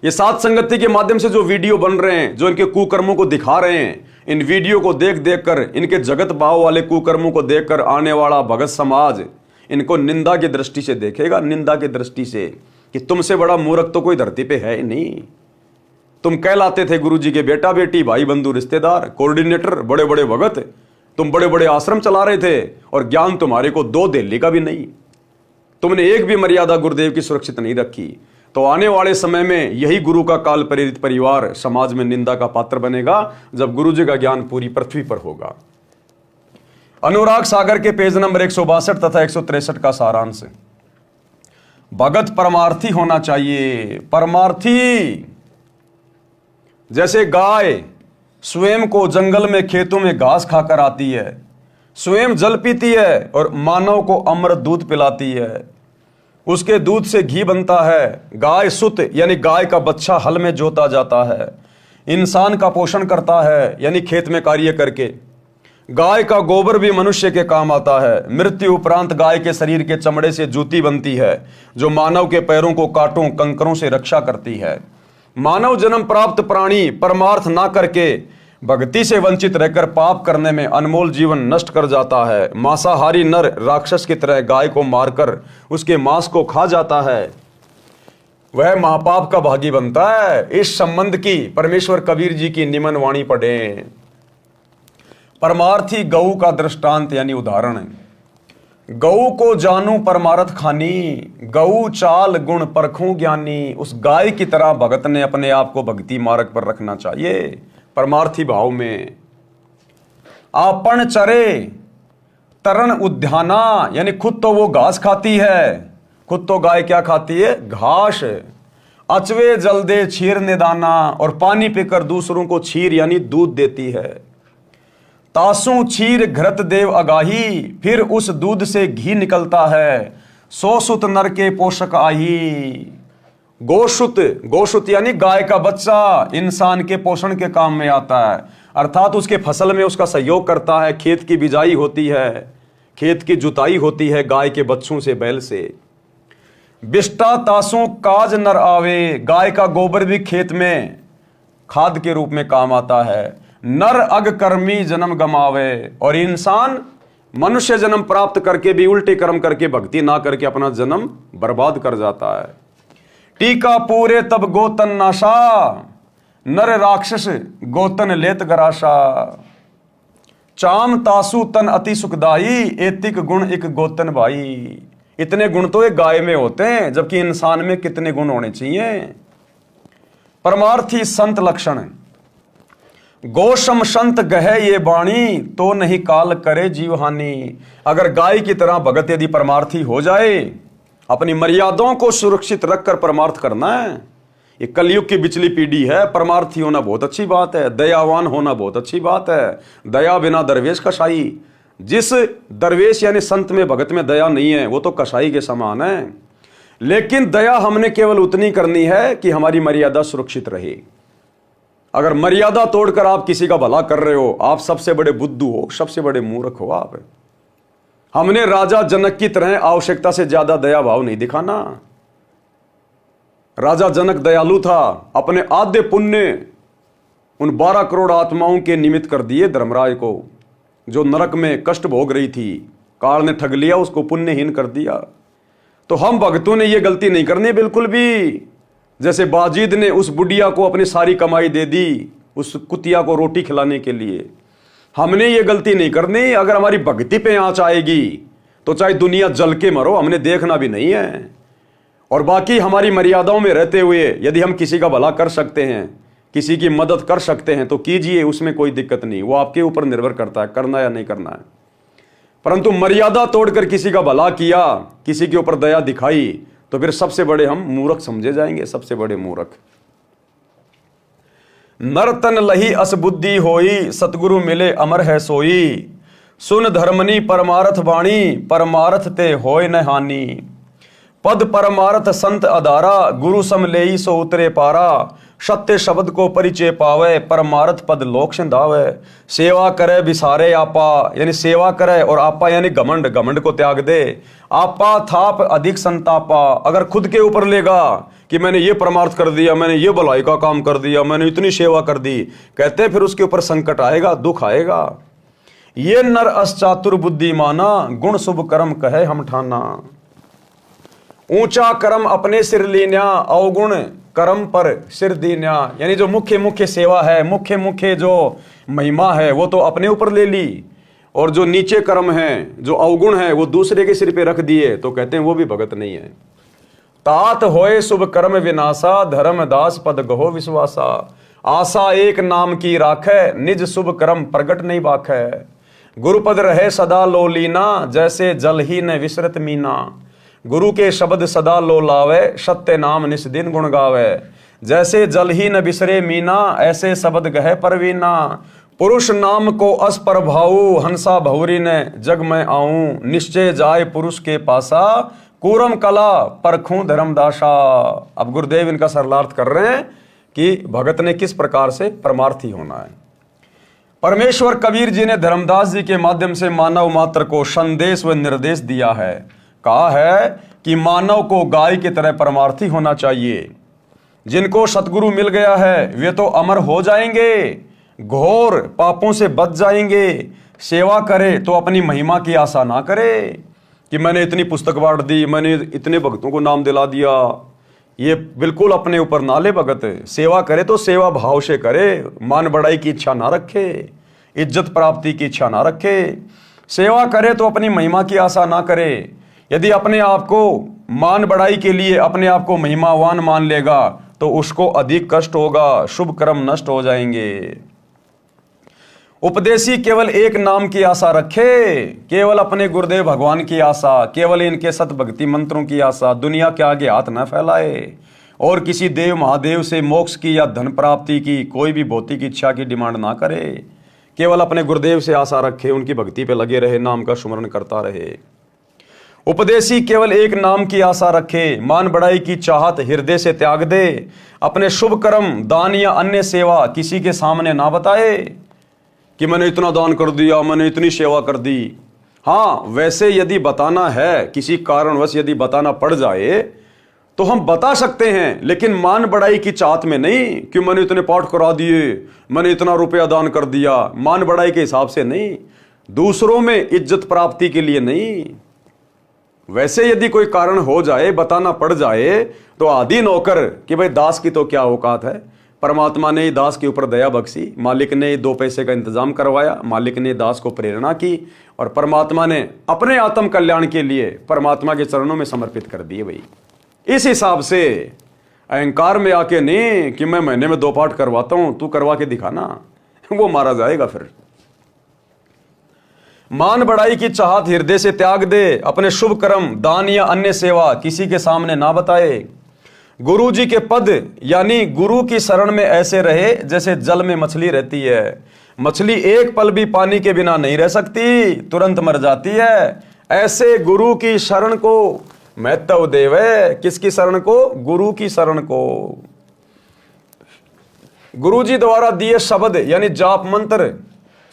A: ये सात संगति के माध्यम से जो वीडियो बन रहे हैं, जो इनके कुकर्मों को दिखा रहे हैं, इन वीडियो को देख देख कर, इनके जगत भाव वाले कुकर्मों को देखकर आने वाला भगत समाज इनको निंदा की दृष्टि से देखेगा, निंदा की दृष्टि से, कि तुमसे बड़ा मूर्ख तो कोई धरती पे है ही नहीं। तुम कहलाते थे गुरु जी के बेटा बेटी, भाई बंधु, रिश्तेदार, कोऑर्डिनेटर, बड़े बड़े भगत, तुम बड़े बड़े आश्रम चला रहे थे और ज्ञान तुम्हारे को 2 दिल्ली का भी नहीं। तुमने एक भी मर्यादा गुरुदेव की सुरक्षित नहीं रखी। तो आने वाले समय में यही गुरु का काल प्रेरित परिवार समाज में निंदा का पात्र बनेगा जब गुरु जी का ज्ञान पूरी पृथ्वी पर होगा। अनुराग सागर के पेज नंबर 162 तथा 163 का सारांश, भगत परमार्थी होना चाहिए। परमार्थी जैसे गाय स्वयं को जंगल में, खेतों में घास खाकर आती है, स्वयं जल पीती है और मानव को अमृत दूध पिलाती है, उसके दूध से घी बनता है। गाय सुत यानी गाय का बच्चा हल में जोता जाता है, इंसान का पोषण करता है यानी खेत में कार्य करके। गाय का गोबर भी मनुष्य के काम आता है। मृत्यु उपरांत गाय के शरीर के चमड़े से जूती बनती है जो मानव के पैरों को कांटों कंकरों से रक्षा करती है। मानव जन्म प्राप्त प्राणी परमार्थ ना करके भक्ति से वंचित रहकर पाप करने में अनमोल जीवन नष्ट कर जाता है। मांसाहारी नर राक्षस की तरह गाय को मारकर उसके मांस को खा जाता है, वह महापाप का भागी बनता है। इस संबंध की परमेश्वर कबीर जी की निमन वाणी पढ़ें। परमार्थी गऊ का दृष्टांत यानी उदाहरण है। गऊ को जानू परमार्थ खानी, गऊ चाल गुण परखूं ज्ञानी। उस गाय की तरह भगत ने अपने आप को भक्ति मार्ग पर रखना चाहिए, परमार्थी भाव में। आपन चरे तरन उद्याना, यानी खुद तो वो घास खाती है, खुद तो गाय क्या खाती है? घास। अचवे जल दे छीर निदाना, और पानी पीकर दूसरों को छीर यानी दूध देती है। तासू छीर घृत देव अगाही, फिर उस दूध से घी निकलता है। सो सुत नर के पोषक आही। गोशुत, गोशुत यानी गाय का बच्चा इंसान के पोषण के काम में आता है, अर्थात उसके फसल में उसका सहयोग करता है। खेत की बिजाई होती है, खेत की जुताई होती है गाय के बच्चों से, बैल से। बिष्टा तासों काज नर आवे, गाय का गोबर भी खेत में खाद के रूप में काम आता है। नर अग कर्मी जन्म गमावे, और इंसान मनुष्य जन्म प्राप्त करके भी उल्टे कर्म करके भक्ति ना करके अपना जन्म बर्बाद कर जाता है। टीका पूरे तब गोतन नाशा, नर राक्षस गोतन लेत गराशा। चाम तासु तन अति सुखदाई, एतिक गुण एक गोतन भाई। इतने गुण तो एक गाय में होते हैं, जबकि इंसान में कितने गुण होने चाहिए। परमार्थी संत लक्षण। गोशम संत गहे ये बाणी, तो नहीं काल करे जीवहानि। अगर गाय की तरह भगत यदि परमार्थी हो जाए, अपनी मर्यादाओं को सुरक्षित रखकर परमार्थ करना है। ये कलयुग की बिचली पीढ़ी है। परमार्थी होना बहुत अच्छी बात है, दयावान होना बहुत अच्छी बात है। दया बिना दरवेश कसाई। जिस दरवेश यानी संत में भगत में दया नहीं है, वो तो कसाई के समान है। लेकिन दया हमने केवल उतनी करनी है कि हमारी मर्यादा सुरक्षित रहे। अगर मर्यादा तोड़कर आप किसी का भला कर रहे हो, आप सबसे बड़े बुद्धू हो, सबसे बड़े मूर्ख हो आप। हमने राजा जनक की तरह आवश्यकता से ज्यादा दया भाव नहीं दिखाना। राजा जनक दयालु था, अपने आद्य पुण्य उन 12 करोड़ आत्माओं के निमित्त कर दिए धर्मराज को, जो नरक में कष्ट भोग रही थी। काल ने ठग लिया, उसको पुण्यहीन कर दिया। तो हम भक्तों ने यह गलती नहीं करनी बिल्कुल भी। जैसे बाजीद ने उस बुढ़िया को अपनी सारी कमाई दे दी उस कुतिया को रोटी खिलाने के लिए, हमने ये गलती नहीं करनी। अगर हमारी भक्ति पे आंच आएगी तो चाहे दुनिया जल के मरो, हमने देखना भी नहीं है। और बाकी हमारी मर्यादाओं में रहते हुए यदि हम किसी का भला कर सकते हैं, किसी की मदद कर सकते हैं, तो कीजिए, उसमें कोई दिक्कत नहीं। वो आपके ऊपर निर्भर करता है करना या नहीं करना है। परंतु मर्यादा तोड़कर किसी का भला किया, किसी के ऊपर दया दिखाई, तो फिर सबसे बड़े हम मूर्ख समझे जाएंगे, सबसे बड़े मूर्ख। नरतन लही अस बुद्धि होई, सतगुरु मिले अमर है सोई। सुन धर्मनी परमारथ वाणी, परमारथ ते होय न हानि। पद परमारथ संत अधारा, गुरु सम लेई सो उतरे पारा। सत्य शब्द को परिचय पावे, परमारथ पद लोक सिंधावे। सेवा करे बिसारे आपा, यानी सेवा करे और आपा यानी घमंड, घमंड को त्याग दे। आपा थाप अधिक संतापा, अगर खुद के ऊपर लेगा कि मैंने ये परमार्थ कर दिया, मैंने ये भलाई का काम कर दिया, मैंने इतनी सेवा कर दी, कहते फिर उसके ऊपर संकट आएगा, दुख आएगा। ये नर अस चातुर बुद्धिमाना, गुण शुभ कर्म कहे हम ठाना। ऊंचा कर्म अपने सिर लीन्या, अवगुण कर्म पर सिर दीन्या। यानी जो मुख्य मुख्य सेवा है, मुख्य मुख्य जो महिमा है, वो तो अपने ऊपर ले ली, और जो नीचे कर्म है, जो अवगुण है, वो दूसरे के सिर पे रख दिए, तो कहते हैं वो भी भगत नहीं है। तात होए शुभ कर्म विनाशा, धर्म दास पद गहो विश्वासा। आशा एक नाम की राखै, निज शुभ कर्म प्रगट नहीं बाखै। गुरुपद रहे सदा लो लीना, जैसे जल ही न विसरत मीना। गुरु के शब्द सदा लो लावे, सत्य नाम निस दिन गुण गावे। जैसे जल ही न बिसरे मीना, ऐसे शब्द गहे परवीना। पुरुष नाम को अस पर भाऊ, हंसा भौरी ने जग में आऊं। निश्चय जाय पुरुष के पासा, कूरम कला परखूं धर्मदासा। अब गुरुदेव इनका सरलार्थ कर रहे हैं कि भगत ने किस प्रकार से परमार्थी होना है। परमेश्वर कबीर जी ने धर्मदास जी के माध्यम से मानव मात्र को संदेश व निर्देश दिया है। कहा है कि मानव को गाय की तरह परमार्थी होना चाहिए। जिनको सतगुरु मिल गया है वे तो अमर हो जाएंगे, घोर पापों से बच जाएंगे। सेवा करे तो अपनी महिमा की आशा ना करे कि मैंने इतनी पुस्तक बांट दी, मैंने इतने भक्तों को नाम दिला दिया। ये बिल्कुल अपने ऊपर ना ले भगत। सेवा करे तो सेवा भाव से करे, मान बढ़ाई की इच्छा ना रखे, इज्जत प्राप्ति की इच्छा ना रखे। सेवा करे तो अपनी महिमा की आशा ना करे। यदि अपने आप को मान बढ़ाई के लिए अपने आप को महिमावान मान लेगा तो उसको अधिक कष्ट होगा, शुभ कर्म नष्ट हो जाएंगे। उपदेशी केवल एक नाम की आशा रखे, केवल अपने गुरुदेव भगवान की आशा, केवल इनके सत भक्ति मंत्रों की आशा, दुनिया के आगे हाथ न फैलाए और किसी देव महादेव से मोक्ष की या धन प्राप्ति की कोई भी भौतिक इच्छा की डिमांड ना करे। केवल अपने गुरुदेव से आशा रखे, उनकी भक्ति पे लगे रहे, नाम का सुमरण करता रहे। उपदेशी केवल एक नाम की आशा रखे, मान बढ़ाई की चाहत हृदय से त्याग दे, अपने शुभ कर्म दान या अन्य सेवा किसी के सामने ना बताए कि मैंने इतना दान कर दिया, मैंने इतनी सेवा कर दी। हाँ, वैसे यदि बताना है, किसी कारणवश यदि बताना पड़ जाए तो हम बता सकते हैं, लेकिन मान बढ़ाई की चाहत में नहीं कि मैंने इतने पाठ करा दिए, मैंने इतना रुपया दान कर दिया। मान बढ़ाई के हिसाब से नहीं, दूसरों में इज्जत प्राप्ति के लिए नहीं। वैसे यदि कोई कारण हो जाए, बताना पड़ जाए तो आदि नौकर कि भाई दास की तो क्या औकात है। परमात्मा ने दास के ऊपर दया बख्शी, मालिक ने 2 पैसे का इंतजाम करवाया, मालिक ने दास को प्रेरणा की और परमात्मा ने अपने आत्म कल्याण के लिए परमात्मा के चरणों में समर्पित कर दिए। भाई इस हिसाब से अहंकार में आके नहीं कि मैं महीने में 2 पाठ करवाता हूं, तू करवा के दिखाना, वो मारा जाएगा। फिर मान बढ़ाई की चाहत हृदय से त्याग दे, अपने शुभ कर्म दान या अन्य सेवा किसी के सामने ना बताए। गुरु जी के पद यानी गुरु की शरण में ऐसे रहे जैसे जल में मछली रहती है। मछली एक पल भी पानी के बिना नहीं रह सकती, तुरंत मर जाती है। ऐसे गुरु की शरण को महत्व देवे। किसकी शरण को? गुरु की शरण को। गुरु जी द्वारा दिए शब्द यानी जाप मंत्र,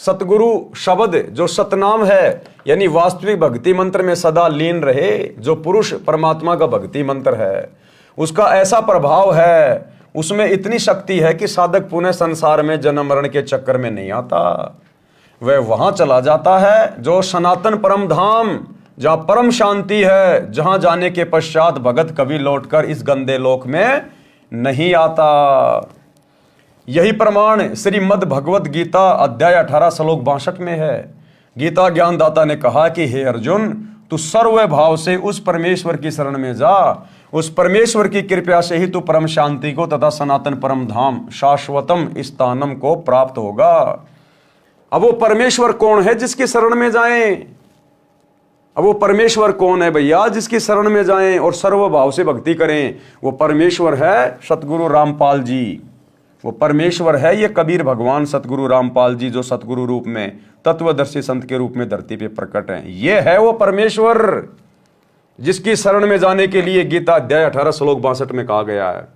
A: सतगुरु शब्द जो सतनाम है यानी वास्तविक भक्ति मंत्र में सदा लीन रहे, जो पुरुष परमात्मा का भक्ति मंत्र है, उसका ऐसा प्रभाव है, उसमें इतनी शक्ति है कि साधक पुनः संसार में जन्म मरण के चक्कर में नहीं आता। वह वहां चला जाता है जो सनातन परम धाम, जहां परम शांति है, जहां जाने के पश्चात भगत कभी लौटकर इस गंदे लोक में नहीं आता। यही प्रमाण श्रीमद् भगवत गीता अध्याय 18 श्लोक 62 में है। गीता ज्ञानदाता ने कहा कि हे अर्जुन, तू सर्व भाव से उस परमेश्वर की शरण में जा, उस परमेश्वर की कृपा से ही तू परम शांति को तथा सनातन परम धाम शाश्वतम स्थानम को प्राप्त होगा। अब वो परमेश्वर कौन है जिसकी शरण में जाएं? अब वो परमेश्वर कौन है भैया जिसकी शरण में जाएं और सर्व भाव से भक्ति करें? वो परमेश्वर है सतगुरु रामपाल जी। वो परमेश्वर है ये कबीर भगवान सतगुरु रामपाल जी, जो सतगुरु रूप में तत्वदर्शी संत के रूप में धरती पे प्रकट हैं। ये है वो परमेश्वर जिसकी शरण में जाने के लिए गीता अध्याय 18 श्लोक 62 में कहा गया है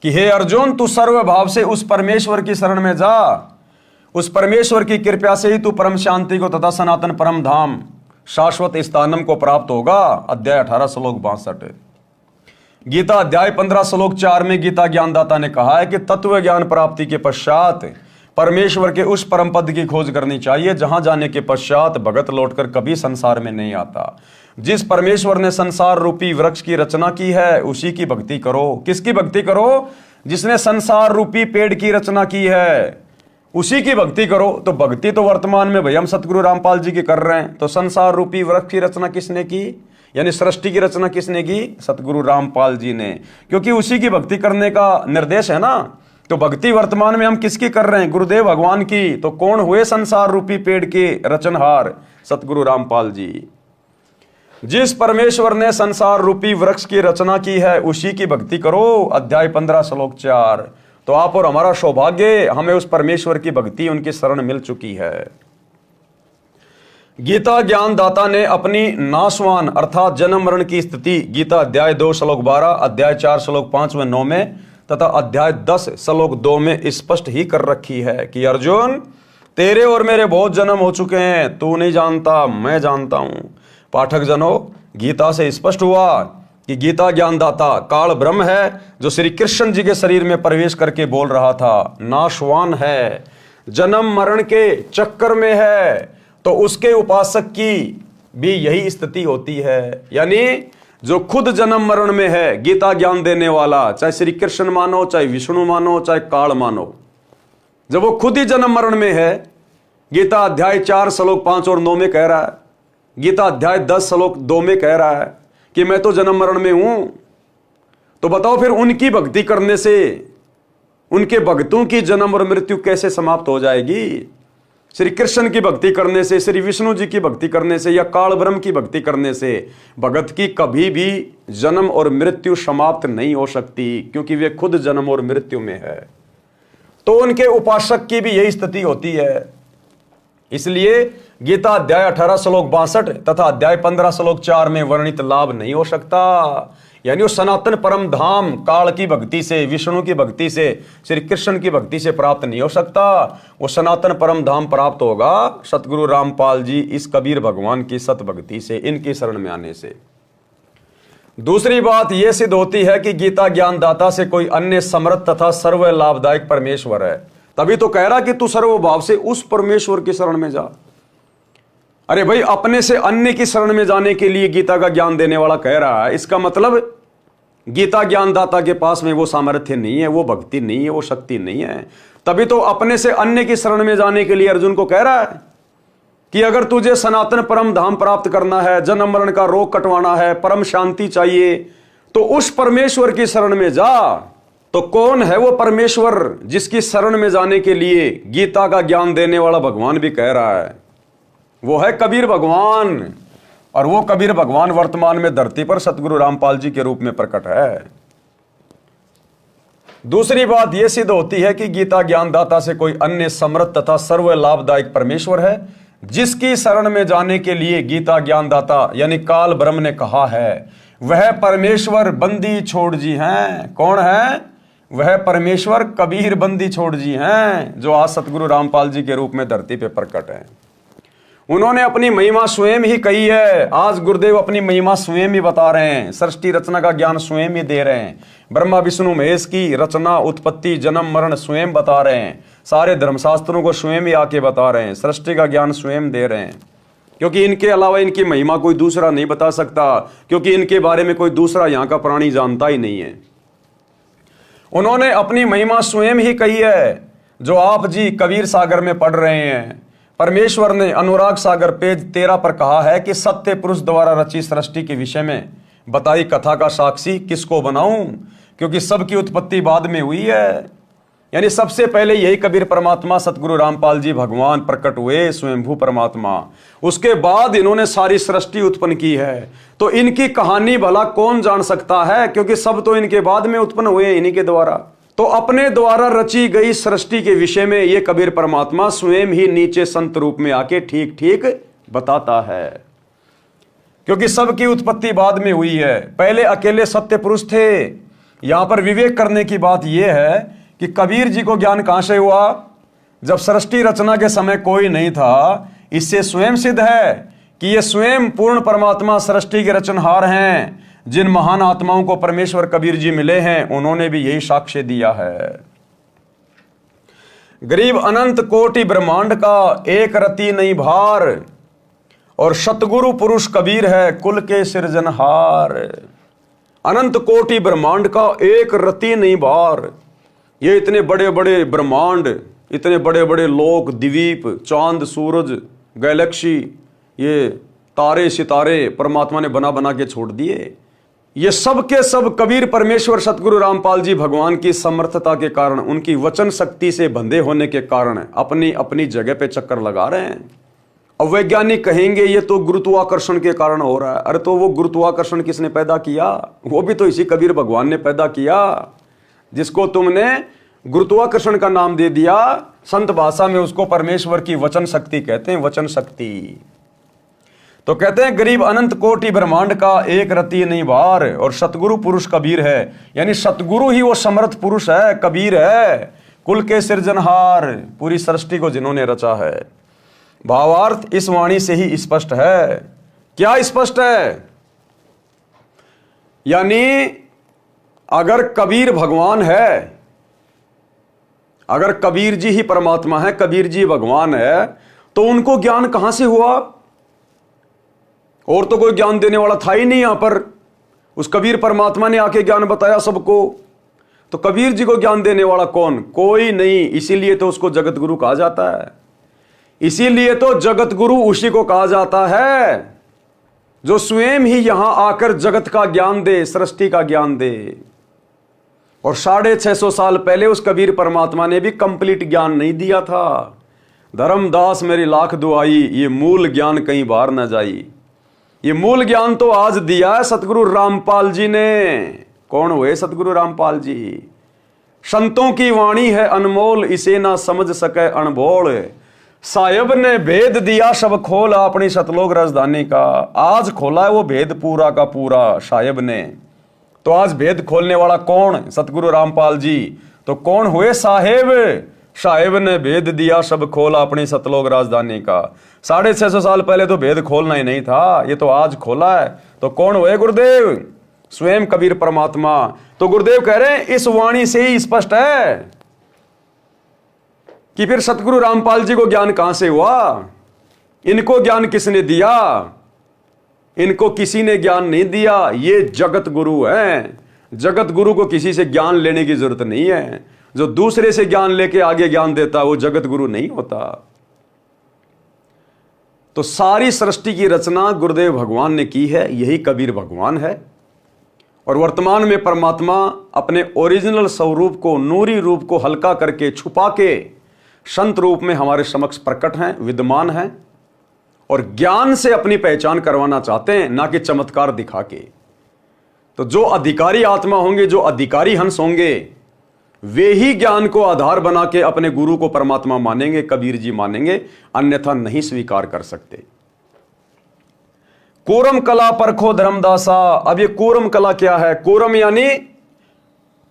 A: कि हे अर्जुन, तू सर्व भाव से उस परमेश्वर की शरण में जा, उस परमेश्वर की कृपा से ही तू परम शांति को तथा सनातन परम धाम शाश्वत स्थानम को प्राप्त होगा। अध्याय 18 श्लोक 62। गीता अध्याय 15 श्लोक 4 में गीता ज्ञानदाता ने कहा है कि तत्व ज्ञान प्राप्ति के पश्चात परमेश्वर के उस परम पद की खोज करनी चाहिए जहां जाने के पश्चात भगत लौटकर कभी संसार में नहीं आता। जिस परमेश्वर ने संसार रूपी वृक्ष की रचना की है उसी की भक्ति करो। किसकी भक्ति करो? जिसने संसार रूपी पेड़ की रचना की है उसी की भक्ति करो। तो भक्ति तो वर्तमान में भैया हम सतगुरु रामपाल जी की कर रहे हैं, तो संसार रूपी वृक्ष की रचना किसने की, यानी सृष्टि की रचना किसने की? सतगुरु रामपाल जी ने, क्योंकि उसी की भक्ति करने का निर्देश है ना। तो भक्ति वर्तमान में हम किसकी कर रहे हैं? गुरुदेव भगवान की। तो कौन हुए संसार रूपी पेड़ के रचनहार? सतगुरु रामपाल जी। जिस परमेश्वर ने संसार रूपी वृक्ष की रचना की है उसी की भक्ति करो। अध्याय 15 श्लोक 4। तो आप और हमारा सौभाग्य, हमें उस परमेश्वर की भक्ति उनकी शरण मिल चुकी है। गीता ज्ञानदाता ने अपनी नाशवान अर्थात जन्म मरण की स्थिति गीता अध्याय 2 श्लोक 12, अध्याय 4 श्लोक 5 व 9 में तथा अध्याय 10 श्लोक 2 में स्पष्ट ही कर रखी है कि अर्जुन, तेरे और मेरे बहुत जन्म हो चुके हैं, तू नहीं जानता, मैं जानता हूं। पाठक जनों, गीता से स्पष्ट हुआ कि गीता ज्ञानदाता काल ब्रह्म है, जो श्री कृष्ण जी के शरीर में प्रवेश करके बोल रहा था, नाशवान है, जन्म मरण के चक्कर में है, तो उसके उपासक की भी यही स्थिति होती है। यानी जो खुद जन्म मरण में है, गीता ज्ञान देने वाला, चाहे श्री कृष्ण मानो, चाहे विष्णु मानो, चाहे काल मानो, जब वो खुद ही जन्म मरण में है, गीता अध्याय 4 श्लोक 5 और 9 में कह रहा है, गीता अध्याय 10 श्लोक 2 में कह रहा है कि मैं तो जन्म मरण में हूं, तो बताओ फिर उनकी भक्ति करने से उनके भक्तों की जन्म और मृत्यु कैसे समाप्त हो जाएगी? श्री कृष्ण की भक्ति करने से, श्री विष्णु जी की भक्ति करने से या काल ब्रह्म की भक्ति करने से भगत की कभी भी जन्म और मृत्यु समाप्त नहीं हो सकती, क्योंकि वे खुद जन्म और मृत्यु में है। तो उनके उपासक की भी यही स्थिति होती है। इसलिए गीता अध्याय 18 श्लोक 62 तथा अध्याय 15 श्लोक 4 में वर्णित लाभ नहीं हो सकता। यानी वो सनातन परम धाम काल की भक्ति से, विष्णु की भक्ति से, श्री कृष्ण की भक्ति से प्राप्त नहीं हो सकता। वो सनातन परम धाम प्राप्त होगा सतगुरु रामपाल जी इस कबीर भगवान की सत भक्ति से, इनकी शरण में आने से। दूसरी बात यह सिद्ध होती है कि गीता ज्ञानदाता से कोई अन्य समर्थ तथा सर्व लाभदायक परमेश्वर है। तभी तो कह रहा कि तू सर्वभाव से उस परमेश्वर की शरण में जा। अरे भाई, अपने से अन्य की शरण में जाने के लिए गीता का ज्ञान देने वाला कह रहा है, इसका मतलब गीता ज्ञानदाता के पास में वो सामर्थ्य नहीं है, वो भक्ति नहीं है, वो शक्ति नहीं है। तभी तो अपने से अन्य की शरण में जाने के लिए अर्जुन को कह रहा है कि अगर तुझे सनातन परम धाम प्राप्त करना है, जन्म मरण का रोग कटवाना है, परम शांति चाहिए, तो उस परमेश्वर की शरण में जा। तो कौन है वो परमेश्वर जिसकी शरण में जाने के लिए गीता का ज्ञान देने वाला भगवान भी कह रहा है? वो है कबीर भगवान। और वो कबीर भगवान वर्तमान में धरती पर सतगुरु रामपाल जी के रूप में प्रकट है। दूसरी बात यह सिद्ध होती है कि गीता ज्ञानदाता से कोई अन्य समर्थ तथा सर्व लाभदायक परमेश्वर है, जिसकी शरण में जाने के लिए गीता ज्ञानदाता यानी काल ब्रह्म ने कहा है, वह परमेश्वर बंदी छोड़ जी हैं। कौन है वह परमेश्वर? कबीर बंदी छोड़ जी हैं, जो आज सतगुरु रामपाल जी के रूप में धरती पे प्रकट है। उन्होंने अपनी महिमा स्वयं ही कही है। आज गुरुदेव अपनी महिमा स्वयं ही बता रहे हैं, सृष्टि रचना का ज्ञान स्वयं ही दे रहे हैं। ब्रह्मा विष्णु महेश की रचना, उत्पत्ति, जन्म मरण स्वयं बता रहे हैं। सारे धर्मशास्त्रों को स्वयं ही आके बता रहे हैं, सृष्टि का ज्ञान स्वयं दे रहे हैं। क्योंकि इनके अलावा इनकी महिमा कोई दूसरा नहीं बता सकता, क्योंकि इनके बारे में कोई दूसरा यहाँ का प्राणी जानता ही नहीं है। उन्होंने अपनी महिमा स्वयं ही कही है, जो आप जी कबीर सागर में पढ़ रहे हैं। परमेश्वर ने अनुराग सागर पेज 13 पर कहा है कि सत्य पुरुष द्वारा रची सृष्टि के विषय में बताई कथा का साक्षी किसको बनाऊं, क्योंकि सबकी उत्पत्ति बाद में हुई है। यानी सबसे पहले यही कबीर परमात्मा सतगुरु रामपाल जी भगवान प्रकट हुए, स्वयंभू परमात्मा। उसके बाद इन्होंने सारी सृष्टि उत्पन्न की है। तो इनकी कहानी भला कौन जान सकता है, क्योंकि सब तो इनके बाद में उत्पन्न हुए, इन्हीं के द्वारा। तो अपने द्वारा रची गई सृष्टि के विषय में ये कबीर परमात्मा स्वयं ही नीचे संत रूप में आके ठीक ठीक बताता है, क्योंकि सबकी उत्पत्ति बाद में हुई है। पहले अकेले सत्य पुरुष थे। यहां पर विवेक करने की बात यह है कि कबीर जी को ज्ञान कहां से हुआ? जब सृष्टि रचना के समय कोई नहीं था। इससे स्वयं सिद्ध है कि ये स्वयं पूर्ण परमात्मा सृष्टि के रचनहार हैं। जिन महान आत्माओं को परमेश्वर कबीर जी मिले हैं, उन्होंने भी यही साक्ष्य दिया है। गरीब अनंत कोटि ब्रह्मांड का एक रति नहीं भार, और सतगुरु पुरुष कबीर है कुल के सृजनहार। अनंत कोटि ब्रह्मांड का एक रति नहीं भार। ये इतने बड़े बड़े ब्रह्मांड, इतने बड़े बड़े लोक, द्वीप, चांद, सूरज, गैलेक्सी, ये तारे सितारे परमात्मा ने बना बना के छोड़ दिए। ये सब के सब कबीर परमेश्वर सतगुरु रामपाल जी भगवान की समर्थता के कारण, उनकी वचन शक्ति से बंधे होने के कारण अपनी अपनी जगह पे चक्कर लगा रहे हैं। अब वैज्ञानिक कहेंगे ये तो गुरुत्वाकर्षण के कारण हो रहा है। अरे तो वो गुरुत्वाकर्षण किसने पैदा किया? वो भी तो इसी कबीर भगवान ने पैदा किया, जिसको तुमने गुरुत्वाकर्षण का नाम दे दिया। संत भाषा में उसको परमेश्वर की वचन शक्ति कहते हैं, वचन शक्ति। तो कहते हैं गरीब अनंत कोटि ब्रह्मांड का एक रति नहीं बार, और सतगुरु पुरुष कबीर है। यानी सतगुरु ही वो समर्थ पुरुष है, कबीर है, कुल के सृजनहार, पूरी सृष्टि को जिन्होंने रचा है। भावार्थ इस वाणी से ही स्पष्ट है। क्या स्पष्ट है? यानी अगर कबीर भगवान है, अगर कबीर जी ही परमात्मा है, कबीर जी भगवान है, तो उनको ज्ञान कहां से हुआ? और तो कोई ज्ञान देने वाला था ही नहीं यहां पर। उस कबीर परमात्मा ने आके ज्ञान बताया सबको, तो कबीर जी को ज्ञान देने वाला कौन? कोई नहीं। इसीलिए तो उसको जगत गुरु कहा जाता है। इसीलिए तो जगत गुरु उसी को कहा जाता है जो स्वयं ही यहां आकर जगत का ज्ञान दे, सृष्टि का ज्ञान दे। और 650 साल पहले उस कबीर परमात्मा ने भी कंप्लीट ज्ञान नहीं दिया था। धर्मदास मेरी लाख दुआई, ये मूल ज्ञान कहीं बाहर न जाई। ये मूल ज्ञान तो आज दिया है सतगुरु रामपाल जी ने। कौन हुए सतगुरु रामपाल जी? संतों की वाणी है अनमोल, इसे ना समझ सके अनबोल। साहिब ने भेद दिया सब खोल, अपनी सतलोक राजधानी का। आज खोला है वो भेद पूरा का पूरा साहिब ने। तो आज भेद खोलने वाला कौन? सतगुरु रामपाल जी। तो कौन हुए? साहेब। साहेब ने भेद दिया सब खोला, अपनी सतलोक राजधानी का। 650 साल पहले तो भेद खोलना ही नहीं था, ये तो आज खोला है। तो कौन हुए? गुरुदेव, स्वयं कबीर परमात्मा। तो गुरुदेव कह रहे हैं इस वाणी से ही स्पष्ट है कि फिर सतगुरु रामपाल जी को ज्ञान कहां से हुआ? इनको ज्ञान किसने दिया? इनको किसी ने ज्ञान नहीं दिया। ये जगत गुरु हैं। जगत गुरु को किसी से ज्ञान लेने की जरूरत नहीं है। जो दूसरे से ज्ञान लेके आगे ज्ञान देता वो जगत गुरु नहीं होता। तो सारी सृष्टि की रचना गुरुदेव भगवान ने की है, यही कबीर भगवान है। और वर्तमान में परमात्मा अपने ओरिजिनल स्वरूप को, नूरी रूप को हल्का करके, छुपा के संत रूप में हमारे समक्ष प्रकट हैं, विद्यमान हैं, और ज्ञान से अपनी पहचान करवाना चाहते हैं, ना कि चमत्कार दिखा के। तो जो अधिकारी आत्मा होंगे, जो अधिकारी हंस होंगे, वे ही ज्ञान को आधार बना के अपने गुरु को परमात्मा मानेंगे, कबीर जी मानेंगे, अन्यथा नहीं स्वीकार कर सकते। कूरम कला परखो धर्मदासा। अब ये कूरम कला क्या है? कूरम यानी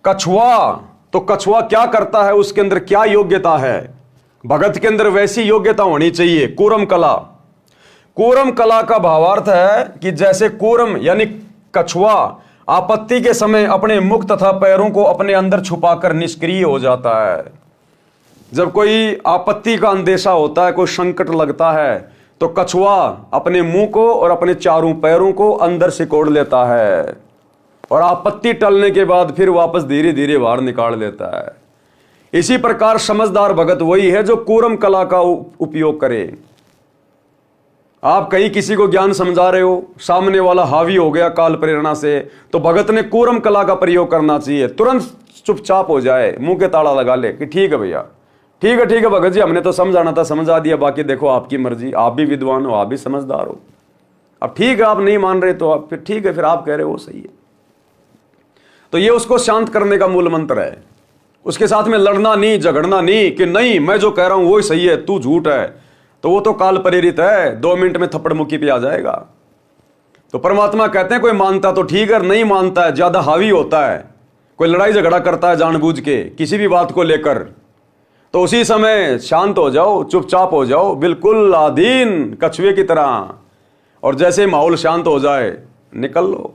A: कछुआ। तो कछुआ क्या करता है? उसके अंदर क्या योग्यता है? भगत के अंदर वैसी योग्यता होनी चाहिए। कूरम कला, कूरम कला का भावार्थ है कि जैसे कूरम यानी कछुआ आपत्ति के समय अपने मुख तथा पैरों को अपने अंदर छुपाकर निष्क्रिय हो जाता है। जब कोई आपत्ति का अंदेशा होता है, कोई संकट लगता है, तो कछुआ अपने मुंह को और अपने चारों पैरों को अंदर सिकोड़ लेता है, और आपत्ति टलने के बाद फिर वापस धीरे धीरे बाहर निकाल लेता है। इसी प्रकार समझदार भगत वही है जो कूरम कला का उपयोग करे। आप कहीं किसी को ज्ञान समझा रहे हो, सामने वाला हावी हो गया काल प्रेरणा से, तो भगत ने कूरम कला का प्रयोग करना चाहिए। तुरंत चुपचाप हो जाए, मुंह के ताला लगा ले कि ठीक है भैया, ठीक है भगत जी, हमने तो समझाना था समझा दिया, बाकी देखो आपकी मर्जी, आप भी विद्वान हो, आप भी समझदार हो। अब ठीक है, आप नहीं मान रहे तो आप फिर ठीक है, फिर आप कह रहे हो वो सही है। तो ये उसको शांत करने का मूल मंत्र है। उसके साथ में लड़ना नहीं, झगड़ना नहीं कि नहीं मैं जो कह रहा हूं वो ही सही है, तू झूठ है, तो वो तो काल प्रेरित है, 2 मिनट में थप्पड़ मुक्की पे आ जाएगा। तो परमात्मा कहते हैं कोई मानता तो ठीक है, नहीं मानता है, ज्यादा हावी होता है, कोई लड़ाई झगड़ा करता है जानबूझ के किसी भी बात को लेकर, तो उसी समय शांत हो जाओ, चुपचाप हो जाओ, बिल्कुल आधीन कछुए की तरह, और जैसे माहौल शांत हो जाए निकल लो।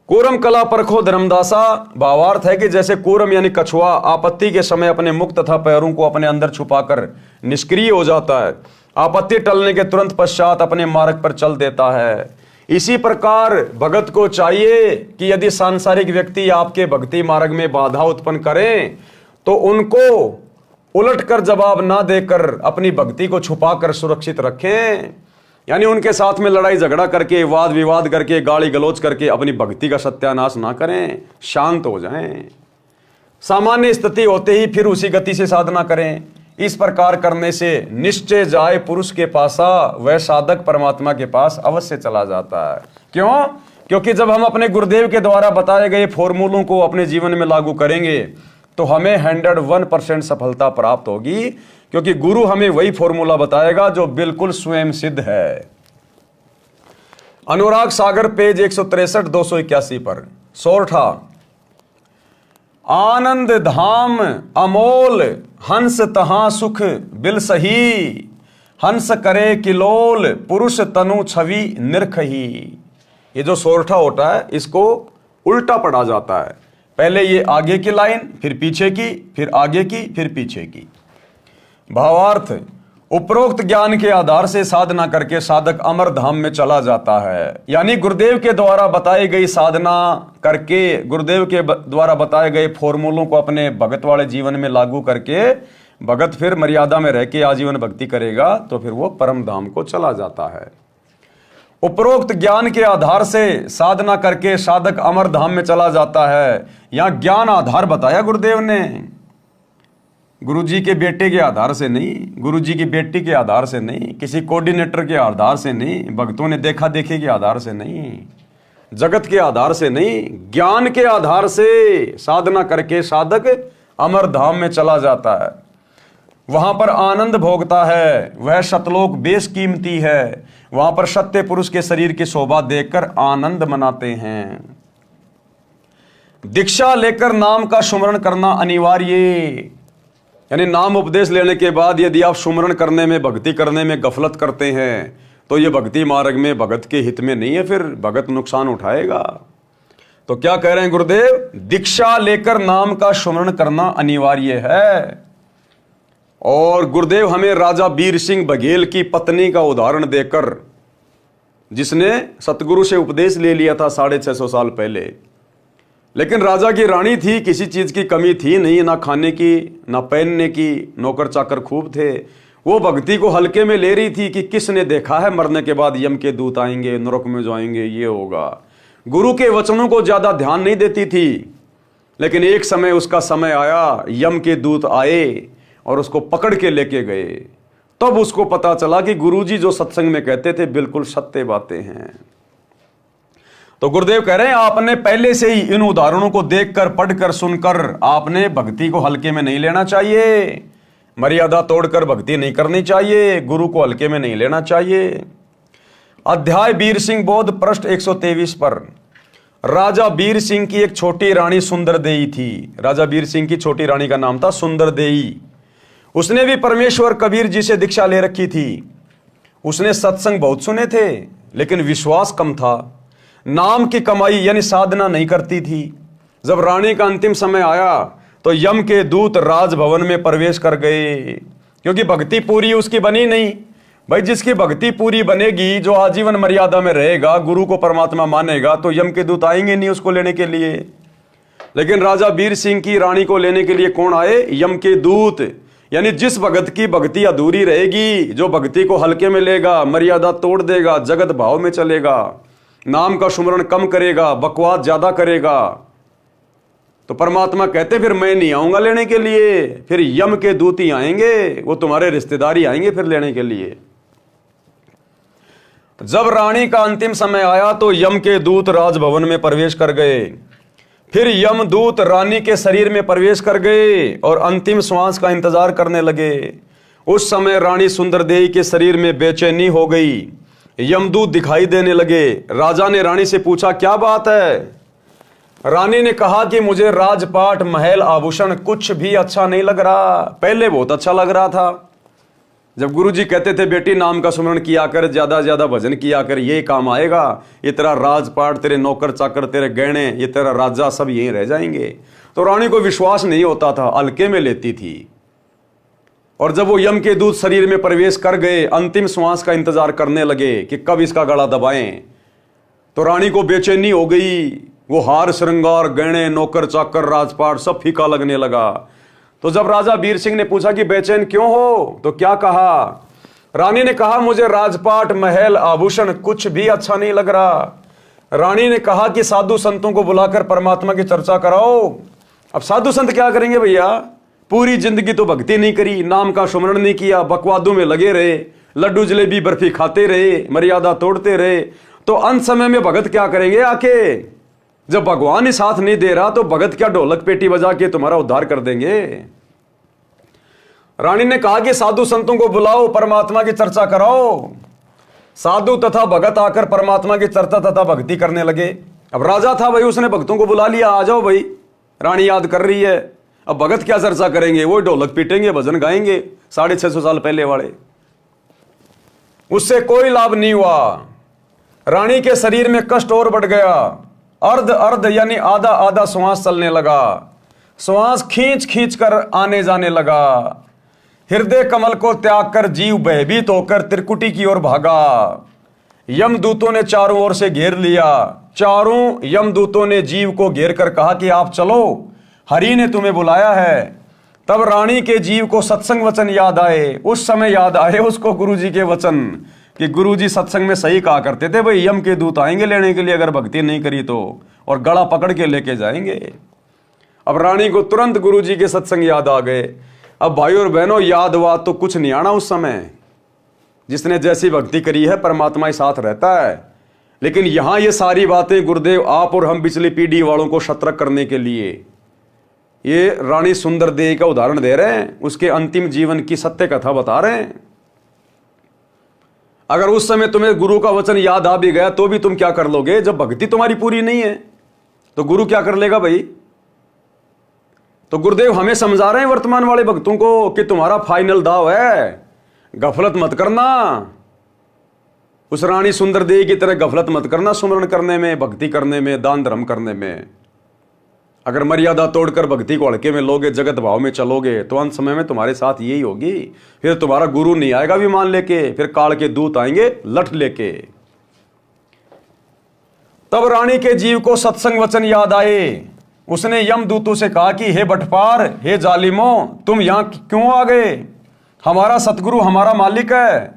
A: कूरम कला परखो धर्मदासा भावार्थ है कि जैसे कूरम यानी कछुआ आपत्ति के समय अपने मुख तथा पैरों को अपने अंदर छुपाकर निष्क्रिय हो जाता है, आपत्ति टलने के तुरंत पश्चात अपने मार्ग पर चल देता है। इसी प्रकार भगत को चाहिए कि यदि सांसारिक व्यक्ति आपके भक्ति मार्ग में बाधा उत्पन्न करें तो उनको उलटकर जवाब ना देकर अपनी भक्ति को छुपाकर सुरक्षित रखें। यानी उनके साथ में लड़ाई झगड़ा करके, वाद विवाद करके, गाली गलौज करके अपनी भक्ति का सत्यानाश ना करें, शांत हो जाएं। सामान्य स्थिति होते ही फिर उसी गति से साधना करें। इस प्रकार करने से निश्चय जाए पुरुष के पासा, वह साधक परमात्मा के पास अवश्य चला जाता है। क्यों? क्योंकि जब हम अपने गुरुदेव के द्वारा बताए गए फॉर्मूलों को अपने जीवन में लागू करेंगे तो हमें 101% सफलता प्राप्त होगी। क्योंकि गुरु हमें वही फॉर्मूला बताएगा जो बिल्कुल स्वयं सिद्ध है। अनुराग सागर पेज 163 281 पर सोरठा। आनंद धाम अमोल हंस तहां सुख बिल सही, हंस करे किलोल पुरुष तनु छवि निरखही। ये जो सोरठा होता है इसको उल्टा पढ़ा जाता है, पहले ये आगे की लाइन, फिर पीछे की, फिर आगे की, फिर पीछे की। भावार्थ, उपरोक्त ज्ञान के आधार से साधना करके साधक अमर धाम में चला जाता है। यानी गुरुदेव के द्वारा बताई गई साधना करके, गुरुदेव के द्वारा बताए गए फॉर्मूलों को अपने भगत वाले जीवन में लागू करके भगत फिर मर्यादा में रह के आजीवन भक्ति करेगा तो फिर वो परम धाम को चला जाता है। उपरोक्त ज्ञान के आधार से साधना करके साधक अमर धाम में चला जाता है। यहां ज्ञान आधार बताया गुरुदेव ने, गुरुजी के बेटे के आधार से नहीं, गुरुजी की बेटी के आधार से नहीं, किसी कोऑर्डिनेटर के आधार से नहीं, भक्तों ने देखा देखी के आधार से नहीं, जगत के आधार से नहीं, ज्ञान के आधार से साधना करके साधक अमर धाम में चला जाता है। वहां पर आनंद भोगता है, वह सतलोक बेशकीमती है। वहां पर सत्य पुरुष के शरीर की शोभा देखकर आनंद मनाते हैं। दीक्षा लेकर नाम का सुमरण करना अनिवार्य, यानी नाम उपदेश लेने के बाद यदि आप सुमरण करने में, भक्ति करने में गफलत करते हैं तो ये भक्ति मार्ग में भगत के हित में नहीं है, फिर भगत नुकसान उठाएगा। तो क्या कह रहे हैं गुरुदेव? दीक्षा लेकर नाम का सुमरण करना अनिवार्य है। और गुरुदेव हमें राजा बीर सिंह बघेल की पत्नी का उदाहरण देकर, जिसने सतगुरु से उपदेश ले लिया था 650 साल पहले, लेकिन राजा की रानी थी, किसी चीज की कमी थी नहीं, ना खाने की ना पहनने की, नौकर चाकर खूब थे। वो भक्ति को हल्के में ले रही थी कि किसने देखा है मरने के बाद यम के दूत आएंगे, नरक में जाएंगे, ये होगा। गुरु के वचनों को ज्यादा ध्यान नहीं देती थी। लेकिन एक समय उसका समय आया, यम के दूत आए और उसको पकड़ के लेके गए। तब उसको पता चला कि गुरुजी जो सत्संग में कहते थे बिल्कुल सत्य बातें हैं। तो गुरुदेव कह रहे हैं आपने पहले से ही इन उदाहरणों को देखकर, पढ़कर, सुनकर आपने भक्ति को हल्के में नहीं लेना चाहिए, मर्यादा तोड़कर भक्ति नहीं करनी चाहिए, गुरु को हल्के में नहीं लेना चाहिए। अध्याय बीर सिंह बोध पृष्ठ 123 पर। राजा बीर सिंह की एक छोटी रानी सुंदरदेई थी। राजा बीर सिंह की छोटी रानी का नाम था सुंदरदेई। उसने भी परमेश्वर कबीर जी से दीक्षा ले रखी थी। उसने सत्संग बहुत सुने थे लेकिन विश्वास कम था। नाम की कमाई यानी साधना नहीं करती थी। जब रानी का अंतिम समय आया तो यम के दूत राजभवन में प्रवेश कर गए, क्योंकि भक्ति पूरी उसकी बनी नहीं। भाई जिसकी भक्ति पूरी बनेगी, जो आजीवन मर्यादा में रहेगा, गुरु को परमात्मा मानेगा, तो यम के दूत आएंगे नहीं उसको लेने के लिए। लेकिन राजा बीर सिंह की रानी को लेने के लिए कौन आए? यम के दूत। यानी जिस भगत की भक्ति अधूरी रहेगी, जो भक्ति को हल्के में लेगा, मर्यादा तोड़ देगा, जगत भाव में चलेगा, नाम का सुमरण कम करेगा, बकवास ज्यादा करेगा, तो परमात्मा कहते फिर मैं नहीं आऊंगा लेने के लिए, फिर यम के दूत ही आएंगे, वो तुम्हारे रिश्तेदार आएंगे फिर लेने के लिए। जब रानी का अंतिम समय आया तो यम के दूत राजभवन में प्रवेश कर गए। फिर यम दूत रानी के शरीर में प्रवेश कर गए और अंतिम श्वास का इंतजार करने लगे। उस समय रानी सुंदरदेई के शरीर में बेचैनी हो गई। यमदूत दिखाई देने लगे। राजा ने रानी से पूछा क्या बात है? रानी ने कहा कि मुझे राजपाट, महल, आभूषण कुछ भी अच्छा नहीं लग रहा। पहले बहुत अच्छा लग रहा था, जब गुरुजी कहते थे बेटी नाम का सुमरण किया कर, ज्यादा ज्यादा भजन किया कर, ये काम आएगा, ये तेरा राजपाट, तेरे नौकर चाकर, तेरे गहने, ये तेरा राजा सब यहीं रह जाएंगे। तो रानी को विश्वास नहीं होता था, हल्के में लेती थी। और जब वो यम के दूत शरीर में प्रवेश कर गए, अंतिम श्वास का इंतजार करने लगे कि कब इसका गला दबाएं, तो रानी को बेचैनी हो गई। वो हार, श्रृंगार, गहने, नौकर चाकर, राजपाट सब फीका लगने लगा। तो जब राजा बीर सिंह ने पूछा कि बेचैन क्यों हो, तो क्या कहा? रानी ने कहा मुझे राजपाट, महल, आभूषण कुछ भी अच्छा नहीं लग रहा। रानी ने कहा कि साधु संतों को बुलाकर परमात्मा की चर्चा कराओ। अब साधु संत क्या करेंगे भैया? पूरी जिंदगी तो भक्ति नहीं करी, नाम का सुमरण नहीं किया, बकवादों में लगे रहे, लड्डू जलेबी बर्फी खाते रहे, मर्यादा तोड़ते रहे। तो अंत समय में भगत क्या करेंगे आके? जब भगवान ही साथ नहीं दे रहा तो भगत क्या ढोलक पेटी बजा के तुम्हारा उद्धार कर देंगे? रानी ने कहा कि साधु संतों को बुलाओ, परमात्मा की चर्चा कराओ। साधु तथा भगत आकर परमात्मा की चर्चा तथा भक्ति करने लगे। अब राजा था भाई, उसने भक्तों को बुला लिया, आ जाओ भाई, रानी याद कर रही है। अब भगत क्या चर्चा करेंगे, वो ढोलक पीटेंगे, भजन गाएंगे 650 साल पहले वाले। उससे कोई लाभ नहीं हुआ। रानी के शरीर में कष्ट और बढ़ गया। अर्ध अर्ध यानी आधा आधा श्वास चलने लगा। श्वास खींच खींच कर आने जाने लगा। हृदय कमल को त्याग कर जीव भयभीत होकर त्रिकुटी की ओर भागा। यमदूतों ने चारों ओर से घेर लिया। चारों यमदूतों ने जीव को घेर कर कहा कि आप चलो, हरि ने तुम्हें बुलाया है। तब रानी के जीव को सत्संग वचन याद आए। उस समय याद आए उसको गुरुजी के वचन कि गुरुजी सत्संग में सही कहा करते थे, भाई यम के दूत आएंगे लेने के लिए अगर भक्ति नहीं करी तो, और गला पकड़ के लेके जाएंगे। अब रानी को तुरंत गुरुजी के सत्संग याद आ गए। अब भाई और बहनों, याद हुआ तो कुछ नहीं आना उस समय। जिसने जैसी भक्ति करी है परमात्मा ही साथ रहता है। लेकिन यहां ये सारी बातें गुरुदेव आप और हम पिछली पीढ़ी वालों को सतर्क करने के लिए ये रानी सुंदर देवी का उदाहरण दे रहे हैं, उसके अंतिम जीवन की सत्य कथा बता रहे हैं। अगर उस समय तुम्हें गुरु का वचन याद आ भी गया तो भी तुम क्या कर लोगे? जब भक्ति तुम्हारी पूरी नहीं है तो गुरु क्या कर लेगा भाई? तो गुरुदेव हमें समझा रहे हैं वर्तमान वाले भक्तों को कि तुम्हारा फाइनल दाव है, गफलत मत करना। उस रानी सुंदर देवी की तरह गफलत मत करना सुमरण करने में, भक्ति करने में, दान धर्म करने में। अगर मर्यादा तोड़कर भक्ति को हल्के में लोगे, जगत भाव में चलोगे तो अंत समय में तुम्हारे साथ यही होगी। फिर तुम्हारा गुरु नहीं आएगा विमान लेके, फिर काल के दूत आएंगे लठ लेके। तब रानी के जीव को सत्संग वचन याद आए। उसने यमदूतों से कहा कि हे बटपार, हे जालिमों, तुम यहां क्यों आ गए? हमारा सतगुरु हमारा मालिक है,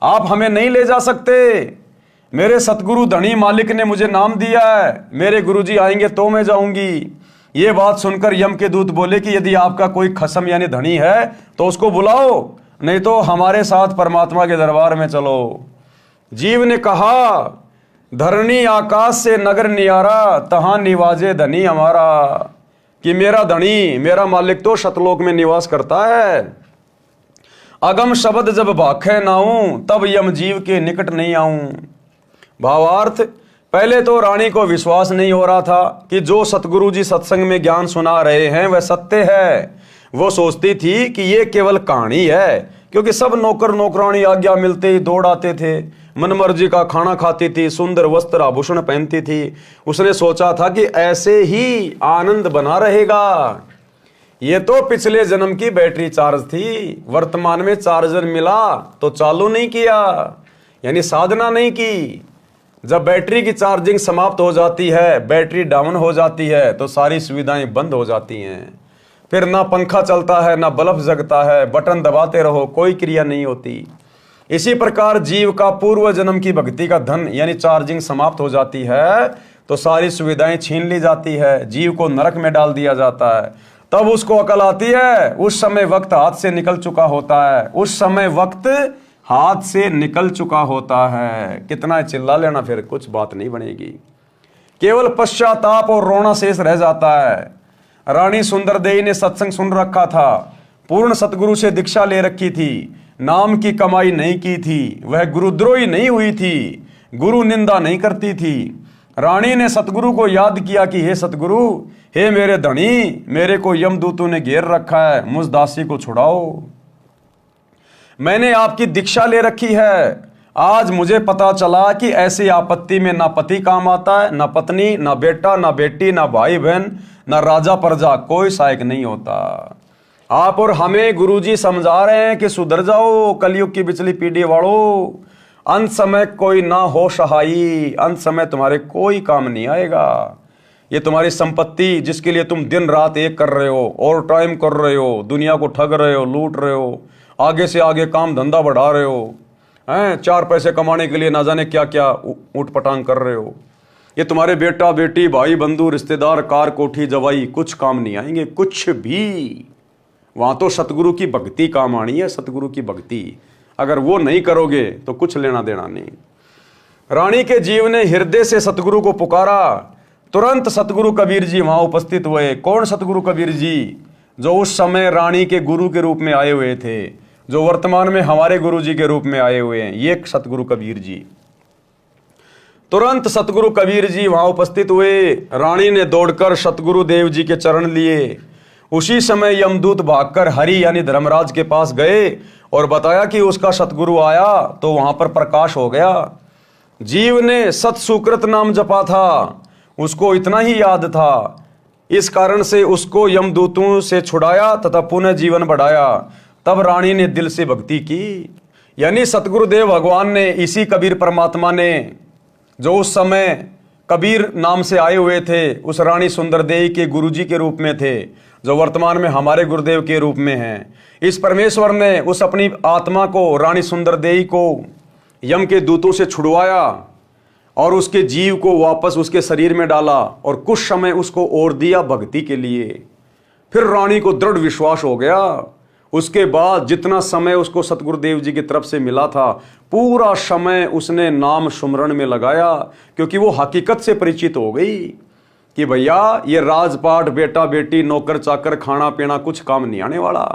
A: आप हमें नहीं ले जा सकते। मेरे सतगुरु धनी मालिक ने मुझे नाम दिया है, मेरे गुरुजी आएंगे तो मैं जाऊंगी। ये बात सुनकर यम के दूत बोले कि यदि आपका कोई खसम यानी धनी है तो उसको बुलाओ, नहीं तो हमारे साथ परमात्मा के दरबार में चलो। जीव ने कहा, धरणी आकाश से नगर नियारा, तहां निवाजे धनी हमारा। कि मेरा धनी, मेरा मालिक तो शतलोक में निवास करता है। अगम शब्द जब भाखे नाऊं, तब यम जीव के निकट नहीं आऊं। भावार्थ, पहले तो रानी को विश्वास नहीं हो रहा था कि जो सतगुरु जी सत्संग में ज्ञान सुना रहे हैं वह सत्य है। वो सोचती थी कि ये केवल कहानी है, क्योंकि सब नौकर नौकरानी आज्ञा मिलते ही दौड़ आते थे, मनमर्जी का खाना खाती थी, सुंदर वस्त्र आभूषण पहनती थी। उसने सोचा था कि ऐसे ही आनंद बना रहेगा। ये तो पिछले जन्म की बैटरी चार्ज थी, वर्तमान में चार्जर मिला तो चालू नहीं किया, यानी साधना नहीं की। जब बैटरी की चार्जिंग समाप्त हो जाती है, बैटरी डाउन हो जाती है, तो सारी सुविधाएं बंद हो जाती हैं। फिर ना पंखा चलता है, ना बल्ब जगता है, बटन दबाते रहो, कोई क्रिया नहीं होती। इसी प्रकार जीव का पूर्व जन्म की भक्ति का धन यानी चार्जिंग समाप्त हो जाती है तो सारी सुविधाएं छीन ली जाती है, जीव को नरक में डाल दिया जाता है। तब उसको अकल आती है, उस समय वक्त हाथ से निकल चुका होता है, उस समय वक्त हाथ से निकल चुका होता है। कितना चिल्ला लेना, फिर कुछ बात नहीं बनेगी, केवल पश्चाताप और रोना शेष रह जाता है। रानी सुंदर देवी ने सत्संग सुन रखा था, पूर्ण सतगुरु से दीक्षा ले रखी थी, नाम की कमाई नहीं की थी, वह गुरुद्रोही नहीं हुई थी, गुरु निंदा नहीं करती थी। रानी ने सतगुरु को याद किया कि हे सतगुरु, हे मेरे धनी, मेरे को यमदूतों ने घेर रखा है, मुझ दासी को छुड़ाओ। मैंने आपकी दीक्षा ले रखी है, आज मुझे पता चला कि ऐसी आपत्ति में ना पति काम आता है, ना पत्नी, ना बेटा, ना बेटी, ना भाई बहन, ना राजा प्रजा, कोई सहायक नहीं होता। आप और हमें गुरुजी समझा रहे हैं कि सुधर जाओ कलयुग की पिछली पीढ़ी वालों, अंत समय कोई ना हो सहाई, अंत समय तुम्हारे कोई काम नहीं आएगा। ये तुम्हारी संपत्ति जिसके लिए तुम दिन रात एक कर रहे हो, और टाइम कर रहे हो, दुनिया को ठग रहे हो, लूट रहे हो, आगे से आगे काम धंधा बढ़ा रहे हो, हैं, 4 पैसे कमाने के लिए ना जाने क्या क्या ऊट पटांग कर रहे हो। ये तुम्हारे बेटा बेटी, भाई बंधु, रिश्तेदार, कार कोठी जवाई कुछ काम नहीं आएंगे, कुछ भी। वहां तो सतगुरु की भक्ति काम आनी है, सतगुरु की भक्ति। अगर वो नहीं करोगे तो कुछ लेना देना नहीं। रानी के जीव ने हृदय से सतगुरु को पुकारा, तुरंत सतगुरु कबीर जी वहां उपस्थित हुए। कौन सतगुरु कबीर जी? जो उस समय रानी के गुरु के रूप में आए हुए थे, जो वर्तमान में हमारे गुरु जी के रूप में आए हुए हैं, ये सतगुरु कबीर जी। तुरंत सतगुरु कबीर जी वहां उपस्थित हुए। रानी ने दौड़कर सतगुरु देव जी के चरण लिए। उसी समय यमदूत भागकर हरि यानी धर्मराज के पास गए और बताया कि उसका सतगुरु आया, तो वहां पर प्रकाश हो गया। जीव ने सत सुकृत नाम जपा था, उसको इतना ही याद था, इस कारण से उसको यमदूतों से छुड़ाया तथा पुनः जीवन बढ़ाया। तब रानी ने दिल से भक्ति की। यानी सतगुरुदेव भगवान ने, इसी कबीर परमात्मा ने, जो उस समय कबीर नाम से आए हुए थे, उस रानी सुंदरदेई के गुरुजी के रूप में थे, जो वर्तमान में हमारे गुरुदेव के रूप में हैं। इस परमेश्वर ने उस अपनी आत्मा को, रानी सुंदरदेई को, यम के दूतों से छुड़वाया और उसके जीव को वापस उसके शरीर में डाला और कुछ समय उसको और दिया भक्ति के लिए। फिर रानी को दृढ़ विश्वास हो गया। उसके बाद जितना समय उसको सतगुरुदेव जी की तरफ से मिला था, पूरा समय उसने नाम सुमरण में लगाया, क्योंकि वो हकीकत से परिचित हो गई कि भैया ये राजपाट, बेटा बेटी, नौकर चाकर, खाना पीना कुछ काम नहीं आने वाला।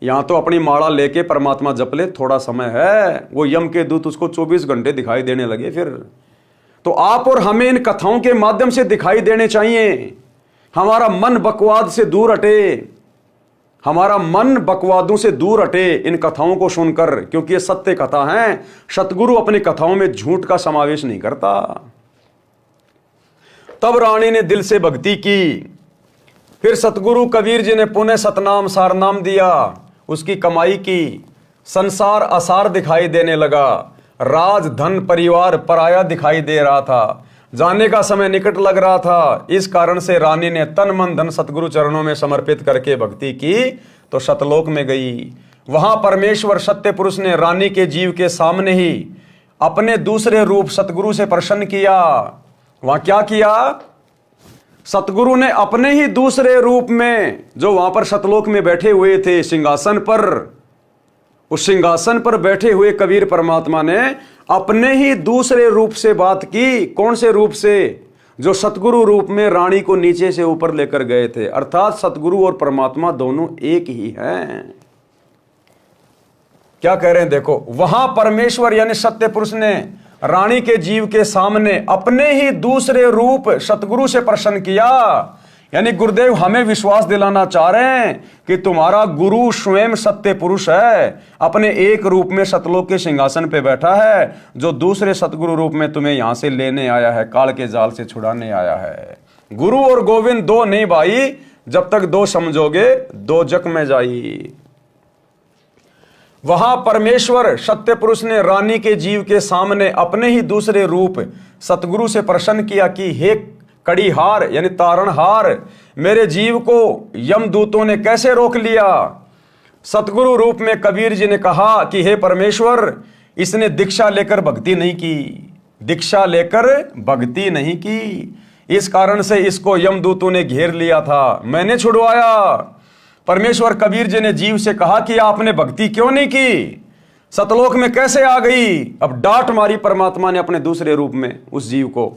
A: यहाँ तो अपनी माला लेके परमात्मा जप ले, थोड़ा समय है। वो यम के दूत उसको 24 घंटे दिखाई देने लगे। फिर तो आप और हमें इन कथाओं के माध्यम से दिखाई देने चाहिए। हमारा मन बकवाद से दूर हटे, हमारा मन बकवादों से दूर हटे इन कथाओं को सुनकर, क्योंकि ये सत्य कथा है। सतगुरु अपनी कथाओं में झूठ का समावेश नहीं करता। तब रानी ने दिल से भक्ति की। फिर सतगुरु कबीर जी ने पुनः सतनाम सारनाम दिया, उसकी कमाई की। संसार असार दिखाई देने लगा, राज धन परिवार पराया दिखाई दे रहा था, जाने का समय निकट लग रहा था। इस कारण से रानी ने तन मन धन सतगुरु चरणों में समर्पित करके भक्ति की, तो सतलोक में गई। वहां परमेश्वर सत्य पुरुष ने रानी के जीव के सामने ही अपने दूसरे रूप सतगुरु से प्रसन्न किया। वहां क्या किया? सतगुरु ने अपने ही दूसरे रूप में, जो वहां पर सतलोक में बैठे हुए थे सिंहासन पर, उस सिंहासन पर बैठे हुए कबीर परमात्मा ने अपने ही दूसरे रूप से बात की। कौन से रूप से? जो सतगुरु रूप में रानी को नीचे से ऊपर लेकर गए थे। अर्थात सतगुरु और परमात्मा दोनों एक ही हैं। क्या कह रहे हैं? देखो, वहां परमेश्वर यानी सत्य पुरुष ने रानी के जीव के सामने अपने ही दूसरे रूप सतगुरु से प्रसन्न किया। यानी गुरुदेव हमें विश्वास दिलाना चाह रहे हैं कि तुम्हारा गुरु स्वयं सत्य पुरुष है, अपने एक रूप में सतलोक के सिंहासन पे बैठा है, जो दूसरे सतगुरु रूप में तुम्हें यहां से लेने आया है, काल के जाल से छुड़ाने आया है। गुरु और गोविंद दो नहीं भाई, जब तक दो समझोगे दो जग में जाई। वहां परमेश्वर सत्य पुरुष ने रानी के जीव के सामने अपने ही दूसरे रूप सतगुरु से प्रसन्न किया कि हे कड़ीहार यानी तारणहार, मेरे जीव को यमदूतों ने कैसे रोक लिया। सतगुरु रूप में कबीर जी ने कहा कि हे परमेश्वर, इसने दीक्षा लेकर भक्ति नहीं की, दीक्षा लेकर भक्ति नहीं की, इस कारण से इसको यमदूतों ने घेर लिया था, मैंने छुड़वाया। परमेश्वर कबीर जी ने जीव से कहा कि आपने भक्ति क्यों नहीं की, सतलोक में कैसे आ गई। अब डांट मारी परमात्मा ने अपने दूसरे रूप में उस जीव को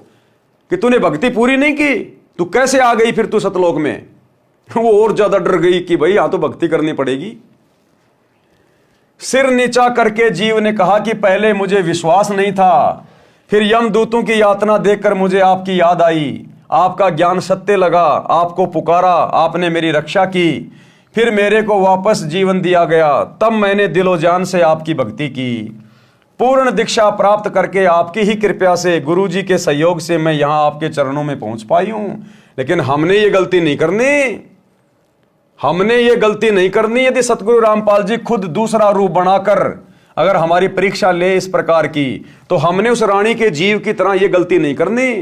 A: कि तूने भक्ति पूरी नहीं की, तू कैसे आ गई फिर तू सतलोक में। वो और ज्यादा डर गई कि भाई यहां तो भक्ति करनी पड़ेगी। सिर नीचा करके जीव ने कहा कि पहले मुझे विश्वास नहीं था, फिर यमदूतों की यातना देखकर मुझे आपकी याद आई, आपका ज्ञान सत्य लगा, आपको पुकारा, आपने मेरी रक्षा की, फिर मेरे को वापस जीवन दिया गया, तब मैंने दिलो जान से आपकी भक्ति की। पूर्ण दीक्षा प्राप्त करके आपकी ही कृपा से, गुरु जी के सहयोग से मैं यहां आपके चरणों में पहुंच पाई हूं। लेकिन हमने ये गलती नहीं करनी, हमने ये गलती नहीं करनी। यदि सतगुरु रामपाल जी खुद दूसरा रूप बनाकर अगर हमारी परीक्षा ले इस प्रकार की, तो हमने उस रानी के जीव की तरह ये गलती नहीं करनी।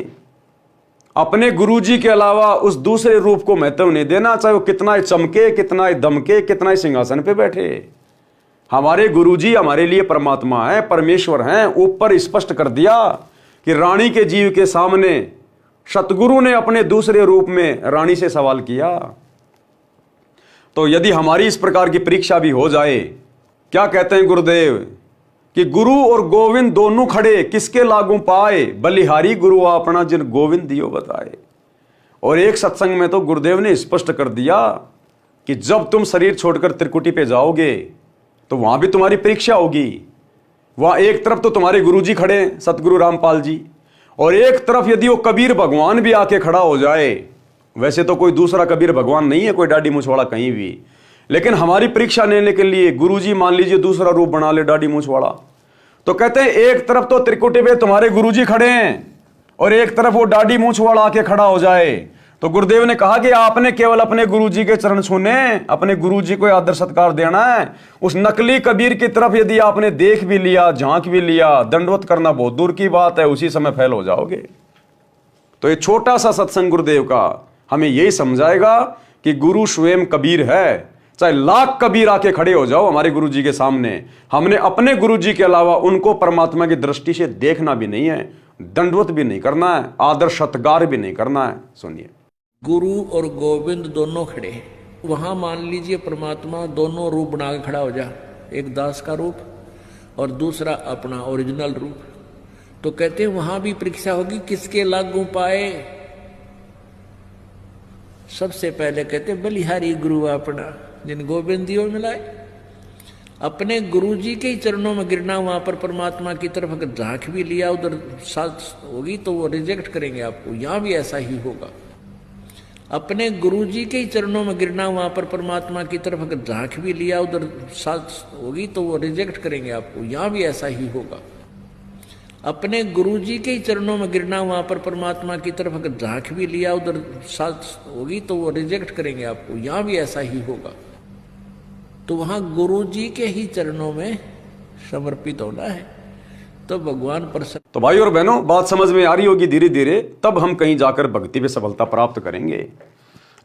A: अपने गुरु जी के अलावा उस दूसरे रूप को महत्व नहीं देना, चाहे वो कितना ही चमके, कितना ही दमके, कितना ही सिंहासन पे बैठे। हमारे गुरुजी हमारे लिए परमात्मा है, परमेश्वर हैं। ऊपर स्पष्ट कर दिया कि रानी के जीव के सामने सतगुरु ने अपने दूसरे रूप में रानी से सवाल किया। तो यदि हमारी इस प्रकार की परीक्षा भी हो जाए, क्या कहते हैं गुरुदेव कि गुरु और गोविंद दोनों खड़े, किसके लागू पाए, बलिहारी गुरु अपना जिन गोविंद दियो बताए। और एक सत्संग में तो गुरुदेव ने स्पष्ट कर दिया कि जब तुम शरीर छोड़कर त्रिकुटी पे जाओगे तो वहां भी तुम्हारी परीक्षा होगी। वहां एक तरफ तो तुम्हारे गुरुजी खड़े हैं सतगुरु रामपाल जी, और एक तरफ यदि वो कबीर भगवान भी आके खड़ा हो जाए, वैसे तो कोई दूसरा कबीर भगवान नहीं है कोई डाडी मूंछवाड़ा कहीं भी, लेकिन हमारी परीक्षा लेने के लिए गुरुजी मान लीजिए दूसरा रूप बना ले डाडी मूंछवाड़ा, तो कहते हैं एक तरफ तो त्रिकुटी पे तुम्हारे गुरुजी खड़े हैं और एक तरफ वो डाडी मूंछवाड़ा आके खड़ा हो जाए, तो गुरुदेव ने कहा कि आपने केवल अपने गुरुजी के चरण छूने, अपने गुरुजी को आदर सत्कार देना है। उस नकली कबीर की तरफ यदि आपने देख भी लिया, झांक भी लिया, दंडवत करना बहुत दूर की बात है, उसी समय फेल हो जाओगे। तो ये छोटा सा सत्संग गुरुदेव का हमें यही समझाएगा कि गुरु स्वयं कबीर है। चाहे लाख कबीर आके खड़े हो जाओ हमारे गुरुजी के सामने, हमने अपने गुरुजी के अलावा उनको परमात्मा की दृष्टि से देखना भी नहीं है, दंडवत भी नहीं करना है, आदर सत्कार भी नहीं करना है। सुनिए,
B: गुरु और गोविंद दोनों खड़े हैं, वहां मान लीजिए परमात्मा दोनों रूप बना के खड़ा हो जा, एक दास का रूप और दूसरा अपना ओरिजिनल रूप। तो कहते हैं वहां भी परीक्षा होगी, किसके लागू पाए। सबसे पहले कहते बलिहारी गुरु अपना, जिन गोविंदियों मिलाए, अपने गुरुजी के ही चरणों में गिरना। वहां पर परमात्मा की तरफ अगर झांक भी लिया उधर साथ होगी तो वो रिजेक्ट करेंगे आपको, यहां भी ऐसा ही होगा। अपने गुरुजी के ही चरणों में गिरना, वहां पर परमात्मा की तरफ अगर झांक भी लिया उधर साथ होगी तो वो रिजेक्ट करेंगे आपको, यहां भी ऐसा ही होगा। अपने गुरुजी के ही चरणों में गिरना, वहां पर परमात्मा की तरफ अगर झांक भी लिया उधर साथ होगी तो वो रिजेक्ट करेंगे आपको, यहां भी ऐसा ही होगा। तो वहां गुरुजी के ही चरणों में समर्पित होना है, तो भगवान प्रसन्न।
A: तो भाई और बहनों, बात समझ में आ रही होगी धीरे धीरे, तब हम कहीं जाकर भक्ति में सफलता प्राप्त करेंगे।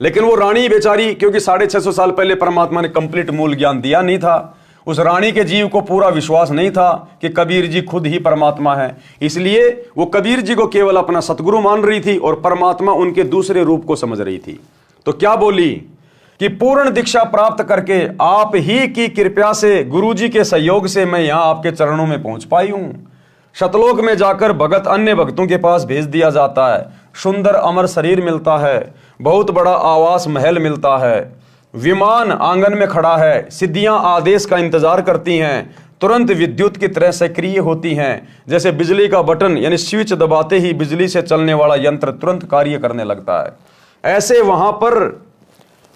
A: लेकिन वो रानी बेचारी, क्योंकि 650 साल पहले परमात्मा ने कंप्लीट मूल ज्ञान दिया नहीं था, उस रानी के जीव को पूरा विश्वास नहीं था कि कबीर जी खुद ही परमात्मा है, इसलिए वो कबीर जी को केवल अपना सतगुरु मान रही थी और परमात्मा उनके दूसरे रूप को समझ रही थी। तो क्या बोली कि पूर्ण दीक्षा प्राप्त करके आप ही की कृपा से, गुरुजी के सहयोग से मैं यहां आपके चरणों में पहुंच पाई हूं। शतलोक में जाकर भगत अन्य भक्तों के पास भेज दिया जाता है, सुंदर अमर शरीर मिलता है, बहुत बड़ा आवास महल मिलता है, विमान आंगन में खड़ा है, सिद्धियां आदेश का इंतजार करती हैं, तुरंत विद्युत की तरह सक्रिय होती हैं, जैसे बिजली का बटन यानी स्विच दबाते ही बिजली से चलने वाला यंत्र तुरंत कार्य करने लगता है। ऐसे वहां पर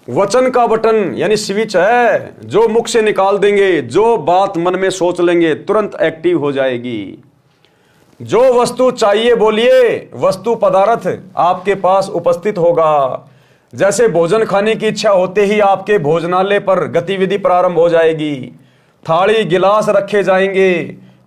A: वचन का बटन यानी स्विच है, जो मुख से निकाल देंगे, जो बात मन में सोच लेंगे तुरंत एक्टिव हो जाएगी। जो वस्तु चाहिए बोलिए, वस्तु पदार्थ आपके पास उपस्थित होगा। जैसे भोजन खाने की इच्छा होते ही आपके भोजनालय पर गतिविधि प्रारंभ हो जाएगी, थाली गिलास रखे जाएंगे,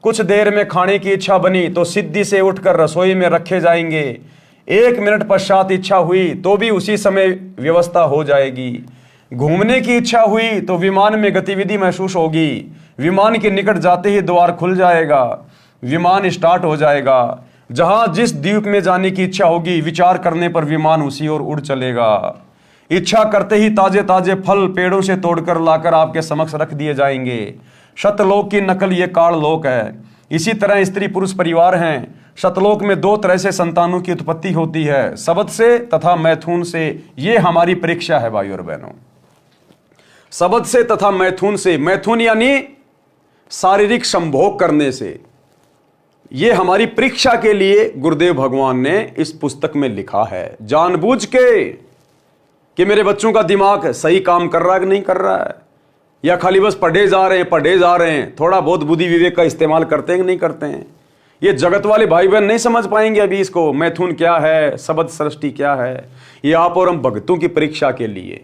A: कुछ देर में खाने की इच्छा बनी तो सिद्धि से उठकर रसोई में रखे जाएंगे, 1 मिनट पश्चात इच्छा हुई तो भी उसी समय व्यवस्था हो जाएगी। घूमने की इच्छा हुई तो विमान में गतिविधि महसूस होगी, विमान के निकट जाते ही द्वार खुल जाएगा, विमान स्टार्ट हो जाएगा। जहां जिस द्वीप में जाने की इच्छा होगी, विचार करने पर विमान उसी ओर उड़ चलेगा। इच्छा करते ही ताजे ताजे फल पेड़ों से तोड़कर लाकर आपके समक्ष रख दिए जाएंगे। शतलोक की नकल ये काललोक है। इसी तरह स्त्री पुरुष परिवार हैं। शतलोक में 2 तरह से संतानों की उत्पत्ति होती है, शबद से तथा मैथुन से। ये हमारी परीक्षा है भाई और बहनों, शबद से तथा मैथुन से। मैथुन यानी शारीरिक संभोग करने से। ये हमारी परीक्षा के लिए गुरुदेव भगवान ने इस पुस्तक में लिखा है, जानबूझ के, कि मेरे बच्चों का दिमाग सही काम कर रहा है कि नहीं कर रहा है, या खाली बस पढ़े जा रहे हैं, थोड़ा बहुत बुद्धि विवेक का इस्तेमाल करते हैं कि नहीं करते हैं। ये जगत वाले भाई बहन नहीं समझ पाएंगे अभी इसको, मैथुन क्या है, शबद सृष्टि क्या है। ये आप और हम भक्तों की परीक्षा के लिए।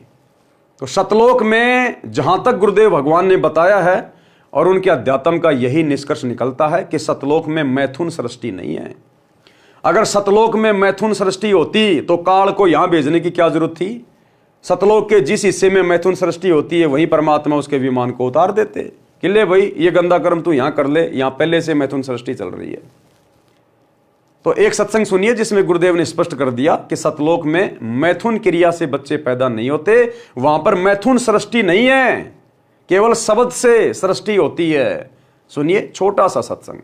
A: तो शतलोक में जहां तक गुरुदेव भगवान ने बताया है और उनके अध्यात्म का यही निष्कर्ष निकलता है कि सतलोक में मैथुन सृष्टि नहीं है। अगर सतलोक में मैथुन सृष्टि होती तो काल को यहां भेजने की क्या जरूरत थी। सतलोक के जिस हिस्से में मैथुन सृष्टि होती है वहीं परमात्मा उसके विमान को उतार देते कि ले भाई ये गंदा कर्म तू यहां कर ले, यहां पहले से मैथुन सृष्टि चल रही है। तो एक सत्संग सुनिए जिसमें गुरुदेव ने स्पष्ट कर दिया कि सतलोक में मैथुन क्रिया से बच्चे पैदा नहीं होते, वहां पर मैथुन सृष्टि नहीं है, केवल शब्द से सृष्टि होती है। सुनिए छोटा सा सत्संग।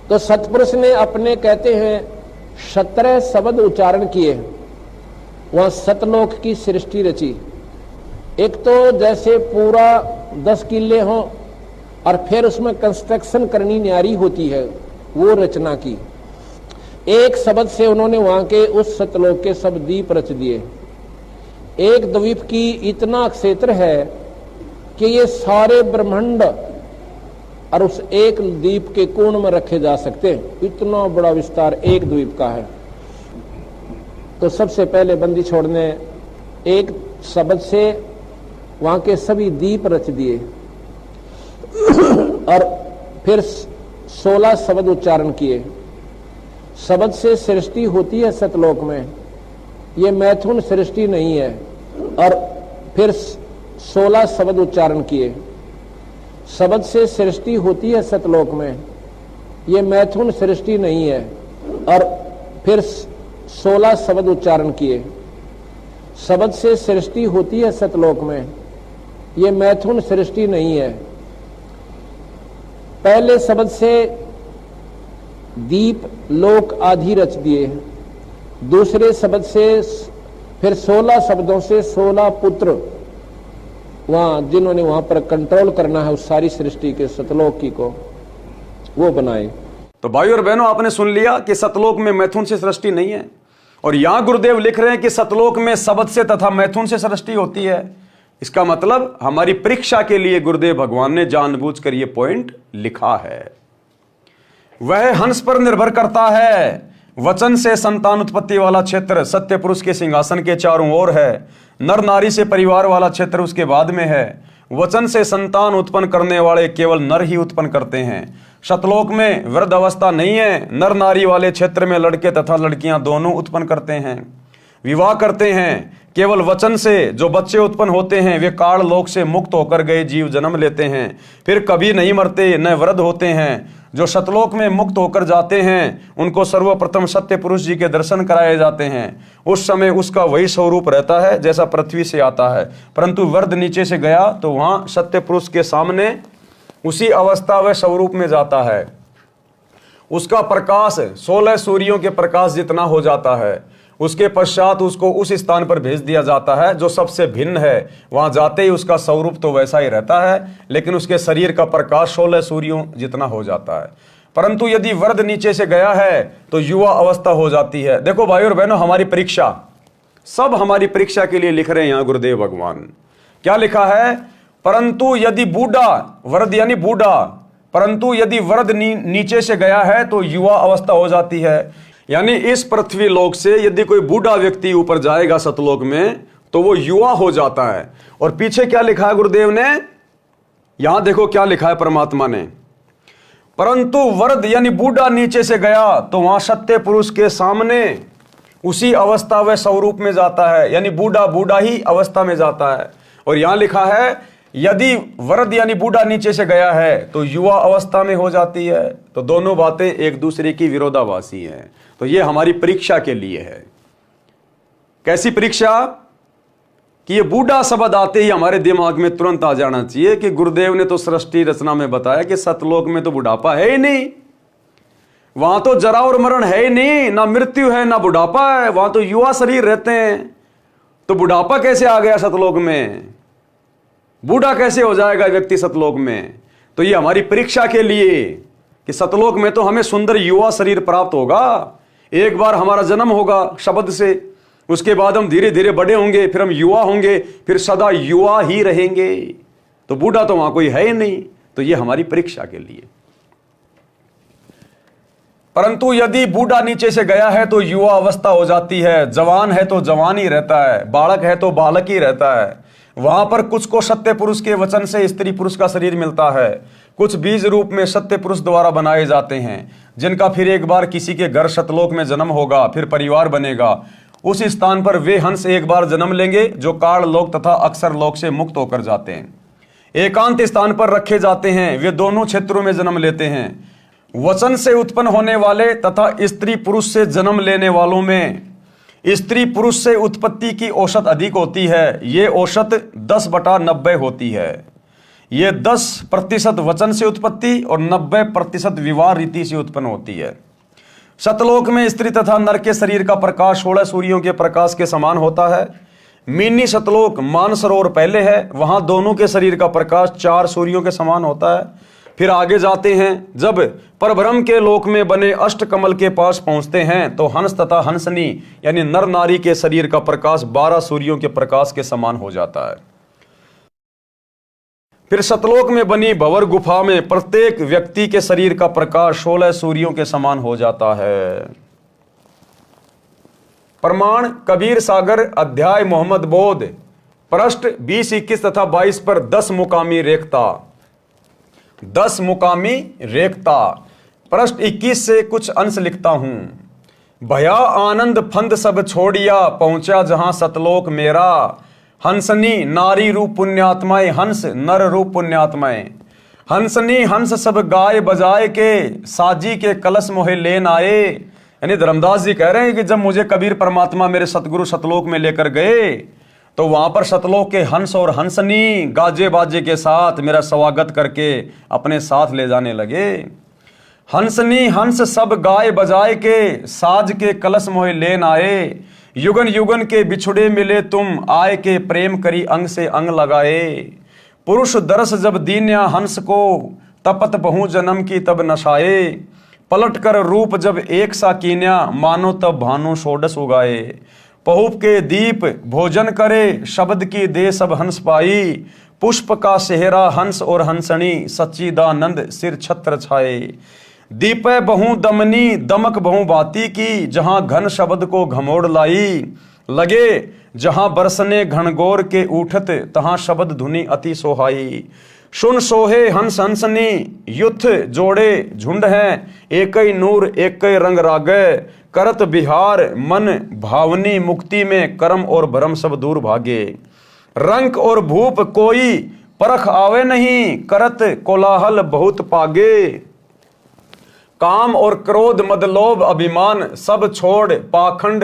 C: तो सतपुरुष ने अपने कहते हैं 17 शब्द उच्चारण किए, वह सतलोक की सृष्टि रची। एक तो जैसे पूरा 10 किले हों और फिर उसमें कंस्ट्रक्शन करनी न्यारी होती है, वो रचना की। एक शब्द से उन्होंने वहां के उस सतलोक के सब द्वीप रच दिए। एक द्वीप की इतना क्षेत्र है कि ये सारे ब्रह्मांड और उस एक द्वीप के कोण में रखे जा सकते हैं, इतना बड़ा विस्तार एक द्वीप का है। तो सबसे पहले बंदी छोड़ ने एक शब्द से वहां के सभी द्वीप रच दिए और फिर 16 शब्द उच्चारण किए। शब्द से सृष्टि होती है सतलोक में, ये मैथुन सृष्टि नहीं है। और फिर 16 शब्द उच्चारण किए। शब्द से सृष्टि होती है सतलोक में, ये मैथुन सृष्टि नहीं है। और फिर 16 शब्द उच्चारण किए। शब्द से सृष्टि होती है सतलोक में, ये मैथुन सृष्टि नहीं है। पहले शब्द से दीप लोक आदि रच दिए। दूसरे शब्द से फिर 16 शब्दों से 16 पुत्र वहां जिन्होंने वहां पर कंट्रोल करना है उस सारी सृष्टि के सतलोक की को, वो बनाए।
A: तो भाइयों और बहनों, आपने सुन लिया कि सतलोक में मैथुन से सृष्टि नहीं है। और यहां गुरुदेव लिख रहे हैं कि सतलोक में शब्द से तथा मैथुन से सृष्टि होती है। इसका मतलब हमारी परीक्षा के लिए गुरुदेव भगवान ने जानबूझकर यह पॉइंट लिखा है। वह हंस पर निर्भर करता है। वचन से संतान उत्पत्ति वाला क्षेत्र सत्य पुरुष के सिंहासन के चारों ओर है। नर नारी से परिवार वाला क्षेत्र उसके बाद में है। वचन से संतान उत्पन्न करने वाले केवल नर ही उत्पन्न करते हैं। सतलोक में वृद्ध अवस्था नहीं है। नर नारी वाले क्षेत्र में लड़के तथा लड़कियां दोनों उत्पन्न करते हैं, विवाह करते हैं। केवल वचन से जो बच्चे उत्पन्न होते हैं वे काल लोक से मुक्त होकर गए जीव जन्म लेते हैं, फिर कभी नहीं मरते न वृद्ध होते हैं। जो सतलोक में मुक्त होकर जाते हैं उनको सर्वप्रथम सत्य पुरुष जी के दर्शन कराए जाते हैं। उस समय उसका वही स्वरूप रहता है जैसा पृथ्वी से आता है, परंतु वृद्ध नीचे से गया तो वहां सत्य पुरुष के सामने उसी अवस्था व स्वरूप में जाता है। उसका प्रकाश 16 सूर्यों के प्रकाश जितना हो जाता है। उसके पश्चात उसको उस स्थान पर भेज दिया जाता है जो सबसे भिन्न है। वहां जाते ही उसका स्वरूप तो वैसा ही रहता है, लेकिन उसके शरीर का प्रकाश 16 सूर्यों जितना हो जाता है। परंतु यदि वृद्ध नीचे से गया है तो युवा अवस्था हो जाती है। देखो भाइयों और बहनों, हमारी परीक्षा, सब हमारी परीक्षा के लिए लिख रहे हैं यहां गुरुदेव भगवान। क्या लिखा है? परंतु यदि बूढ़ा, वृद्ध यानी बूढ़ा, परंतु यदि वृद्ध नीचे से गया है तो युवा अवस्था हो जाती है। यानी इस पृथ्वी लोक से यदि कोई बूढ़ा व्यक्ति ऊपर जाएगा सतलोक में तो वो युवा हो जाता है। और पीछे क्या लिखा है गुरुदेव ने? यहां देखो क्या लिखा है परमात्मा ने। परंतु वृद्ध यानी बूढ़ा नीचे से गया तो वहां सत्य पुरुष के सामने उसी अवस्था व स्वरूप में जाता है, यानी बूढ़ा बूढ़ा ही अवस्था में जाता है। और यहां लिखा है यदि वृद्ध यानी बूढ़ा नीचे से गया है तो युवा अवस्था में हो जाती है। तो दोनों बातें एक दूसरे की विरोधाभासी हैं। तो ये हमारी परीक्षा के लिए है। कैसी परीक्षा? कि ये बूढ़ा शब्द आते ही हमारे दिमाग में तुरंत आ जाना चाहिए कि गुरुदेव ने तो सृष्टि रचना में बताया कि सतलोक में तो बुढ़ापा है ही नहीं, वहां तो जरा और मरण है ही नहीं, ना मृत्यु है ना बुढ़ापा है, वहां तो युवा शरीर रहते हैं। तो बुढ़ापा कैसे आ गया सतलोक में? बूढ़ा कैसे हो जाएगा व्यक्ति सतलोक में? तो ये हमारी परीक्षा के लिए कि सतलोक में तो हमें सुंदर युवा शरीर प्राप्त होगा। एक बार हमारा जन्म होगा शब्द से, उसके बाद हम धीरे धीरे बड़े होंगे, फिर हम युवा होंगे, फिर सदा युवा ही रहेंगे। तो बूढ़ा तो वहां कोई है ही नहीं। तो ये हमारी परीक्षा के लिए। परंतु यदि बूढ़ा नीचे से गया है तो युवा अवस्था हो जाती है। जवान है तो जवान ही रहता है, बालक है तो बालक ही रहता है। वहां पर कुछ को सत्य पुरुष के वचन से स्त्री पुरुष का शरीर मिलता है, कुछ बीज रूप में सत्य पुरुष द्वारा बनाए जाते हैं, जिनका फिर एक बार किसी के घर सतलोक में जन्म होगा, फिर परिवार बनेगा। उस स्थान पर वे हंस एक बार जन्म लेंगे जो काल लोक तथा अक्षर लोक से मुक्त होकर जाते हैं। एकांत स्थान पर रखे जाते हैं, वे दोनों क्षेत्रों में जन्म लेते हैं। वचन से उत्पन्न होने वाले तथा स्त्री पुरुष से जन्म लेने वालों में स्त्री पुरुष से उत्पत्ति की औसत अधिक होती है। ये औसत 10/90 होती है। ये 10% वचन से उत्पत्ति और 90% विवाह रीति से उत्पन्न होती है। सतलोक में स्त्री तथा नर के शरीर का प्रकाश 16 सूर्यों के प्रकाश के समान होता है। मिनी सतलोक मानसरोवर पहले है, वहां दोनों के शरीर का प्रकाश 4 सूर्यों के समान होता है। फिर आगे जाते हैं, जब परब्रह्म के लोक में बने अष्टकमल के पास पहुंचते हैं तो हंस तथा हंसनी यानी नर नारी के शरीर का प्रकाश 12 सूर्यों के प्रकाश के समान हो जाता है। फिर सतलोक में बनी भंवर गुफा में प्रत्येक व्यक्ति के शरीर का प्रकाश 16 सूर्यों के समान हो जाता है। प्रमाण कबीर सागर अध्याय मोहम्मद बोध पृष्ठ 20, 21 तथा 22 पर 10 मुकामी रेखता। 10 मुकामी रेखता। पृष्ठ 21 से कुछ अंश लिखता हूं। भया आनंद फंद सब छोड़िया, पहुंचा जहां सतलोक मेरा। हंसनी नारी रूप पुण्यात्माएं, हंस नर रूप पुण्यात्माएं। हंसनी हंस सब गाय बजाए के, साजी के कलश मोहे लेन आए। यानी धर्मदास जी कह रहे हैं कि जब मुझे कबीर परमात्मा मेरे सतगुरु सतलोक में लेकर गए तो वहां पर सतलोक के हंस और हंसनी गाजे बाजे के साथ मेरा स्वागत करके अपने साथ ले जाने लगे। हंसनी हंस सब गाय बजाए के, साज के कलश मोहे लेन आए। युगन युगन के बिछुड़े मिले तुम, आए के प्रेम करी अंग से अंग लगाए। पुरुष दरस जब दीन्या हंस को, तपत बहु जन्म की तब नशाए। पलट कर रूप जब एक सा कीन्या, मानो तब भानु षोडश उगाए। पहुप के दीप भोजन करे, शब्द की दे सब हंस पाई। पुष्प का सेहरा हंस और हंसनी, सच्चिदानंद सिर छत्र छाए। दीपे बहु दमनी दमक बहु बाती की, जहां घन शब्द को घमोड़ लाई। लगे जहां बरसने घनघोर के उठत, तहां शब्द धुनि अति सोहाई। सुन सोहे हंस हंसनी, युथ जोड़े झुंड हैं। एकई नूर एकई रंग रागे, करत बिहार मन भावनी। मुक्ति में कर्म और भरम सब दूर भागे। रंक और भूप कोई परख आवे नहीं, करत कोलाहल बहुत पागे। काम और क्रोध मद लोभ अभिमान, सब छोड़ पाखंड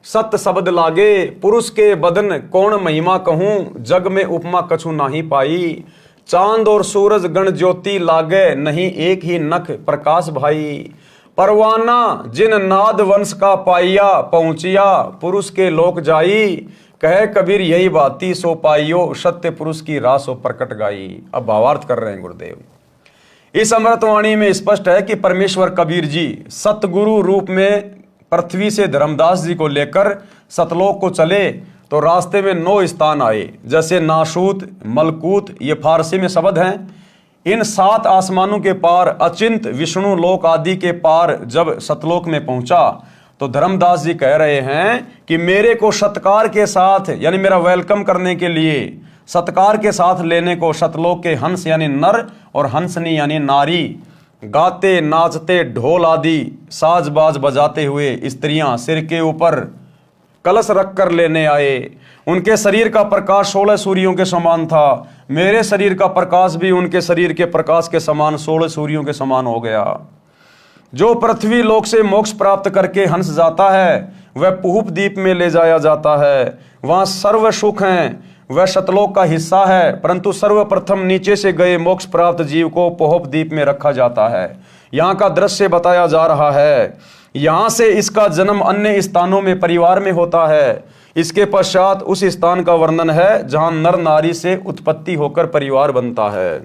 A: सत्य शब्द लागे। पुरुष के बदन कौन महिमा कहूं, जग में उपमा कछु नाही पाई। चांद और सूरज गण ज्योति लागे, नहीं एक ही नख प्रकाश भाई। परवाना जिन नाद वंश का पाइया, पहुंचिया पुरुष के लोक जाई। कहे कबीर यही बाती सो पाइयो, सत्य पुरुष की राह सो प्रकट गाई। अब भावार्थ कर रहे हैं गुरुदेव। इस अमृतवाणी में स्पष्ट है कि परमेश्वर कबीर जी सतगुरु रूप में पृथ्वी से धर्मदास जी को लेकर सतलोक को चले तो रास्ते में 9 स्थान आए, जैसे नाशूत, मलकूत, ये फारसी में शब्द हैं। इन 7 आसमानों के पार अचिंत विष्णु लोक आदि के पार जब सतलोक में पहुंचा तो धर्मदास जी कह रहे हैं कि मेरे को सत्कार के साथ यानी मेरा वेलकम करने के लिए, सत्कार के साथ लेने को सतलोक के हंस यानी नर और हंसनी यानी नारी, गाते नाचते ढोल आदि साज बाज बजाते हुए स्त्रियां सिर के ऊपर कलश रखकर लेने आए। उनके शरीर का प्रकाश 16 सूर्यों के समान था। मेरे शरीर का प्रकाश भी उनके शरीर के प्रकाश के समान 16 सूर्यों के समान हो गया। जो पृथ्वी लोक से मोक्ष प्राप्त करके हंस जाता है वह पुहुप द्वीप में ले जाया जाता है। वहां सर्व सुख हैं, वह सतलोक का हिस्सा है, परंतु सर्वप्रथम नीचे से गए मोक्ष प्राप्त जीव को पुहुप द्वीप में रखा जाता है। यहाँ का दृश्य बताया जा रहा है। यहाँ से इसका जन्म अन्य स्थानों में परिवार में होता है। इसके पश्चात उस स्थान का वर्णन है जहां नर नारी से उत्पत्ति होकर परिवार बनता है,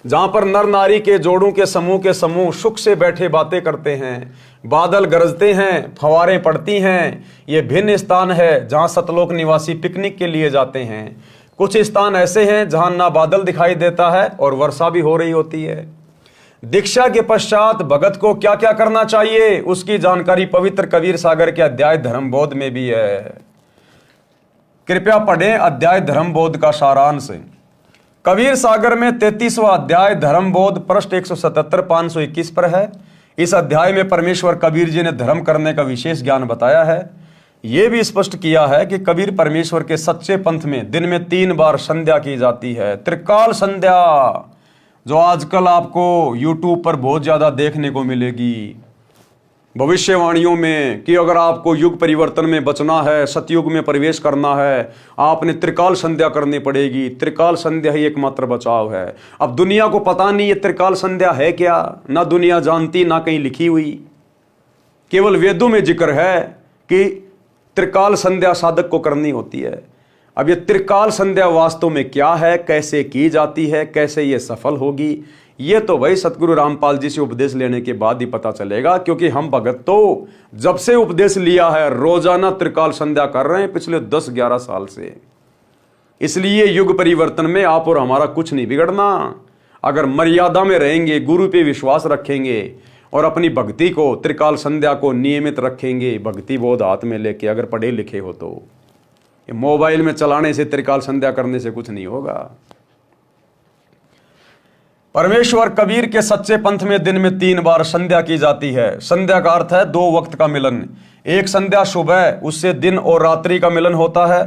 A: जहां पर नर नारी के जोड़ों के समूह सुख से बैठे बातें करते हैं, बादल गरजते हैं, फवारें पड़ती हैं। ये भिन्न स्थान है जहां सतलोक निवासी पिकनिक के लिए जाते हैं। कुछ स्थान ऐसे हैं जहां ना बादल दिखाई देता है और वर्षा भी हो रही होती है। दीक्षा के पश्चात भगत को क्या क्या करना चाहिए उसकी जानकारी पवित्र कबीर सागर के अध्याय धर्मबोध में भी है। कृपया पढ़ें अध्याय धर्मबोध का सारांश। कबीर सागर में 33वां अध्याय धर्मबोध पृष्ठ 177 521 पर है। इस अध्याय में परमेश्वर कबीर जी ने धर्म करने का विशेष ज्ञान बताया है। यह भी स्पष्ट किया है कि कबीर परमेश्वर के सच्चे पंथ में दिन में 3 बार संध्या की जाती है। त्रिकाल संध्या, जो आजकल आपको YouTube पर बहुत ज्यादा देखने को मिलेगी भविष्यवाणियों में कि अगर आपको युग परिवर्तन में बचना है, सतयुग में प्रवेश करना है, आपने त्रिकाल संध्या करनी पड़ेगी। त्रिकाल संध्या ही एकमात्र बचाव है। अब दुनिया को पता नहीं ये त्रिकाल संध्या है क्या, ना दुनिया जानती ना कहीं लिखी हुई। केवल वेदों में जिक्र है कि त्रिकाल संध्या साधक को करनी होती है। अब ये त्रिकाल संध्या वास्तव में क्या है, कैसे की जाती है, कैसे ये सफल होगी, ये तो भाई सतगुरु रामपाल जी से उपदेश लेने के बाद ही पता चलेगा। क्योंकि हम भगत तो जब से उपदेश लिया है रोजाना त्रिकाल संध्या कर रहे हैं पिछले 10-11 साल से। इसलिए युग परिवर्तन में आप और हमारा कुछ नहीं बिगड़ना। अगर मर्यादा में रहेंगे, गुरु पे विश्वास रखेंगे और अपनी भक्ति को, त्रिकाल संध्या को नियमित रखेंगे, भक्ति बोध हाथ में लेके, अगर पढ़े लिखे हो तो। ये मोबाइल में चलाने से, त्रिकाल संध्या करने से कुछ नहीं होगा। परमेश्वर कबीर के सच्चे पंथ में दिन में 3 बार संध्या की जाती है। संध्या का अर्थ है 2 वक्त का मिलन। एक संध्या सुबह, उससे दिन और रात्रि का मिलन होता है।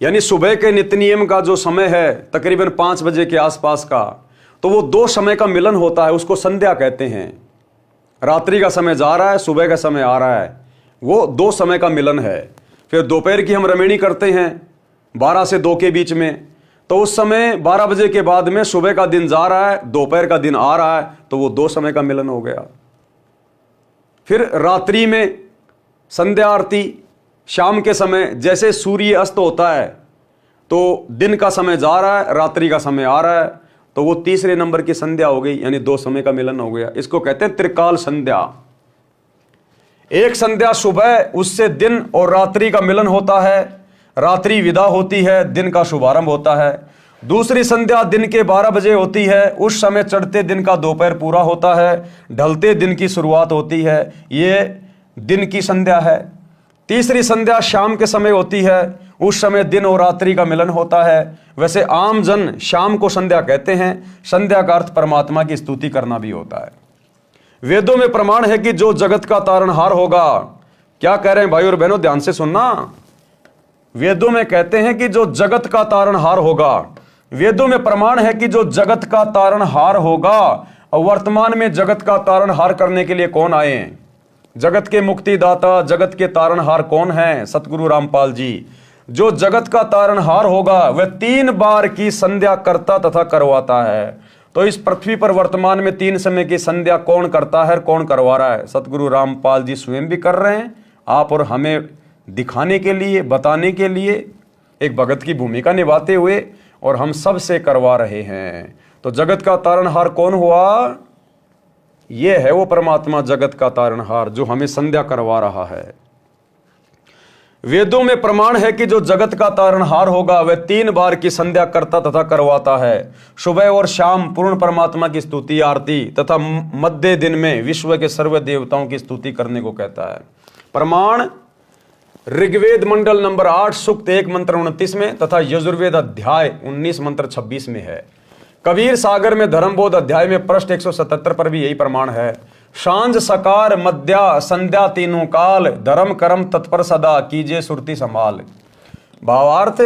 A: यानी सुबह के नित्य नियम का जो समय है तकरीबन 5 बजे के आसपास का, तो वो 2 समय का मिलन होता है, उसको संध्या कहते हैं। रात्रि का समय जा रहा है, सुबह का समय आ रहा है, वो 2 समय का मिलन है। फिर दोपहर की हम रमेणी करते हैं 12 से 2 के बीच में, तो उस समय 12 बजे के बाद में सुबह का दिन जा रहा है, दोपहर का दिन आ रहा है, तो वो 2 समय का मिलन हो गया। फिर रात्रि में संध्या आरती, शाम के समय जैसे सूर्य अस्त होता है तो दिन का समय जा रहा है, रात्रि का समय आ रहा है, तो वो तीसरे नंबर की संध्या हो गई, यानी 2 समय का मिलन हो गया। इसको कहते हैं त्रिकाल संध्या। एक संध्या सुबह, उससे दिन और रात्रि का मिलन होता है, रात्रि विदा होती है, दिन का शुभारंभ होता है। दूसरी संध्या दिन के 12 बजे होती है, उस समय चढ़ते दिन का दोपहर पूरा होता है, ढलते दिन की शुरुआत होती है, ये दिन की संध्या है। तीसरी संध्या शाम के समय होती है, उस समय दिन और रात्रि का मिलन होता है। वैसे आम जन शाम को संध्या कहते हैं। संध्या का अर्थ परमात्मा की स्तुति करना भी होता है। वेदों में प्रमाण है कि जो जगत का तारणहार होगा, क्या कह रहे हैं भाई और बहनों, ध्यान से सुनना। वेदों में कहते हैं कि जो जगत का तारणहार होगा, वेदों में प्रमाण है कि जो जगत का तारणहार होगा। और वर्तमान में जगत का तारणहार करने के लिए कौन आए हैं? जगत के मुक्तिदाता, जगत के तारणहार कौन है? सतगुरु रामपाल जी। जो जगत का तारणहार होगा वह 3 बार की संध्या करता तथा करवाता है। तो इस पृथ्वी पर वर्तमान में 3 समय की संध्या कौन करता है, कौन करवा रहा है? सतगुरु रामपाल जी स्वयं भी कर रहे हैं, आप और हमें दिखाने के लिए, बताने के लिए, एक भगत की भूमिका निभाते हुए, और हम सब से करवा रहे हैं। तो जगत का तारणहार कौन हुआ? ये है वो परमात्मा, जगत का तारणहार, जो हमें संध्या करवा रहा है। वेदों में प्रमाण है कि जो जगत का तारणहार होगा वह 3 बार की संध्या करता तथा करवाता है। सुबह और शाम पूर्ण परमात्मा की स्तुति आरती तथा मध्य दिन में विश्व के सर्व देवताओं की स्तुति करने को कहता है। प्रमाण ऋग्वेद मंडल नंबर 8 सूक्त 1 मंत्र 29 में तथा यजुर्वेद अध्याय 19 मंत्र 26 में है। कबीर सागर में धर्मबोध अध्याय में पृष्ठ 177 पर भी यही प्रमाण है। सांझ सकार मध्या संध्या तीनों काल, धर्म कर्म तत्पर सदा कीजिए सुरति संभाल। भावार्थ,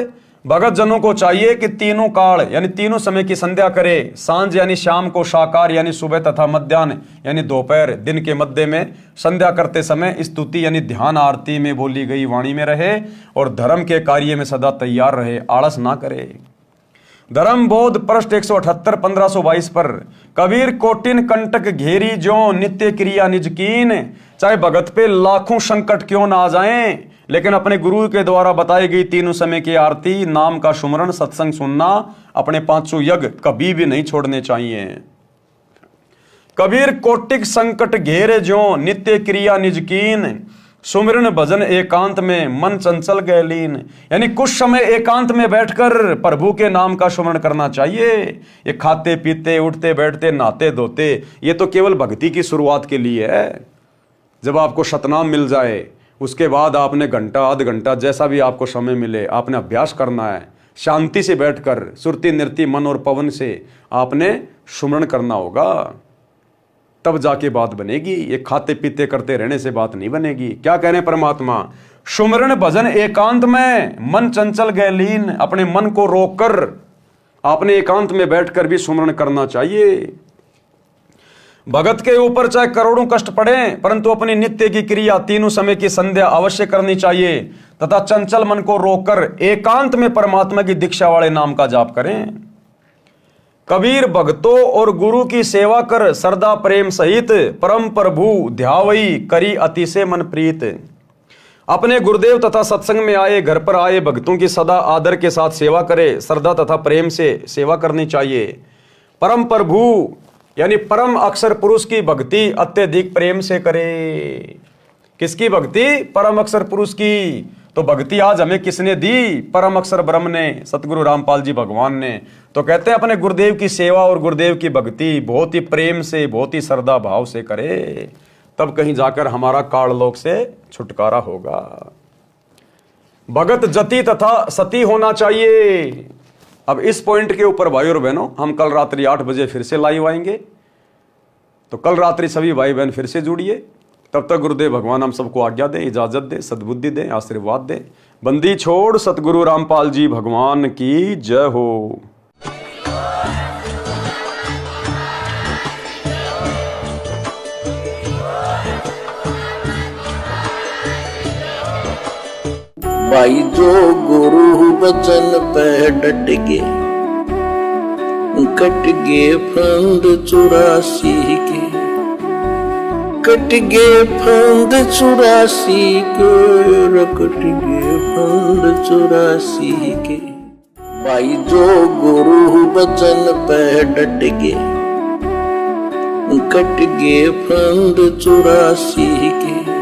A: भगत जनों को चाहिए कि तीनों काल यानी तीनों समय की संध्या करे। सांझ यानी शाम को, साकार यानी सुबह तथा मध्याह्न यानी दोपहर, दिन के मध्य में संध्या करते समय स्तुति यानी ध्यान आरती में बोली गई वाणी में रहे और धर्म के कार्य में सदा तैयार रहे, आलस ना करे। धर्म बोध पृष्ठ 178 1522 पर कबीर कोटिन कंटक घेरी जो नित्य क्रिया निज कीन। चाहे भगत पे लाखों संकट क्यों ना आ जाएं, लेकिन अपने गुरु के द्वारा बताई गई तीनों समय की आरती, नाम का सुमरण, सत्संग सुनना, अपने 500 यज्ञ कभी भी नहीं छोड़ने चाहिए। कबीर कोटिक संकट घेरे जो नित्य क्रिया निज कीन, सुमिरन भजन एकांत में मन चंचल गए लीन। यानी कुछ समय एकांत में बैठकर प्रभु के नाम का सुमरण करना चाहिए। ये खाते पीते, उठते बैठते, नहाते धोते, ये तो केवल भक्ति की शुरुआत के लिए है। जब आपको सतनाम मिल जाए उसके बाद आपने घंटा आध घंटा जैसा भी आपको समय मिले आपने अभ्यास करना है। शांति से बैठकर सुरती नृत्य मन और पवन से आपने सुमरण करना होगा, तब जाके बात बनेगी। ये खाते पीते करते रहने से बात नहीं बनेगी। क्या कह रहे हैं परमात्मा? सुमरण भजन एकांत में मन चंचल गए लीन। अपने मन को रोककर आपने एकांत में बैठकर भी सुमरण करना चाहिए। भगत के ऊपर चाहे करोड़ों कष्ट पड़े परंतु अपनी नित्य की क्रिया तीनों समय की संध्या अवश्य करनी चाहिए तथा चंचल मन को रोककर एकांत में परमात्मा की दीक्षा वाले नाम का जाप करें। कबीर भक्तों और गुरु की सेवा कर श्रद्धा प्रेम सहित परम प्रभु ध्यावई करी अतिशय मन प्रीत। अपने गुरुदेव तथा सत्संग में आए, घर पर आए भक्तों की सदा आदर के साथ सेवा करे, श्रद्धा तथा प्रेम से सेवा करनी चाहिए। परम प्रभु यानी परम अक्षर पुरुष की भक्ति अत्यधिक प्रेम से करे। किसकी भक्ति? परम अक्षर पुरुष की। तो भक्ति आज हमें किसने दी? परम अक्षर ब्रह्म ने, सतगुरु रामपाल जी भगवान ने। तो कहते हैं अपने गुरुदेव की सेवा और गुरुदेव की भक्ति बहुत ही प्रेम से, बहुत ही श्रद्धा भाव से करे, तब कहीं जाकर हमारा काललोक से छुटकारा होगा। भगत जति तथा सती होना चाहिए। अब इस पॉइंट के ऊपर भाई और बहनों हम कल रात्रि 8 बजे फिर से लाइव आएंगे, तो कल रात्रि सभी भाई बहन फिर से जुड़िए। तब तक गुरुदेव भगवान हम सबको आज्ञा दें, इजाजत दें, सद्बुद्धि दें, आशीर्वाद दें। बंदी छोड़ सतगुरु रामपाल जी भगवान की जय हो।
D: भाई जो गुरु बचन पे डट गे, कट गे फंद 84 के, कट गे फंद 84 के, कट गे फंद 84 के। भाई जो गुरु बचन पे डट गे, कट गे फंद 84 के।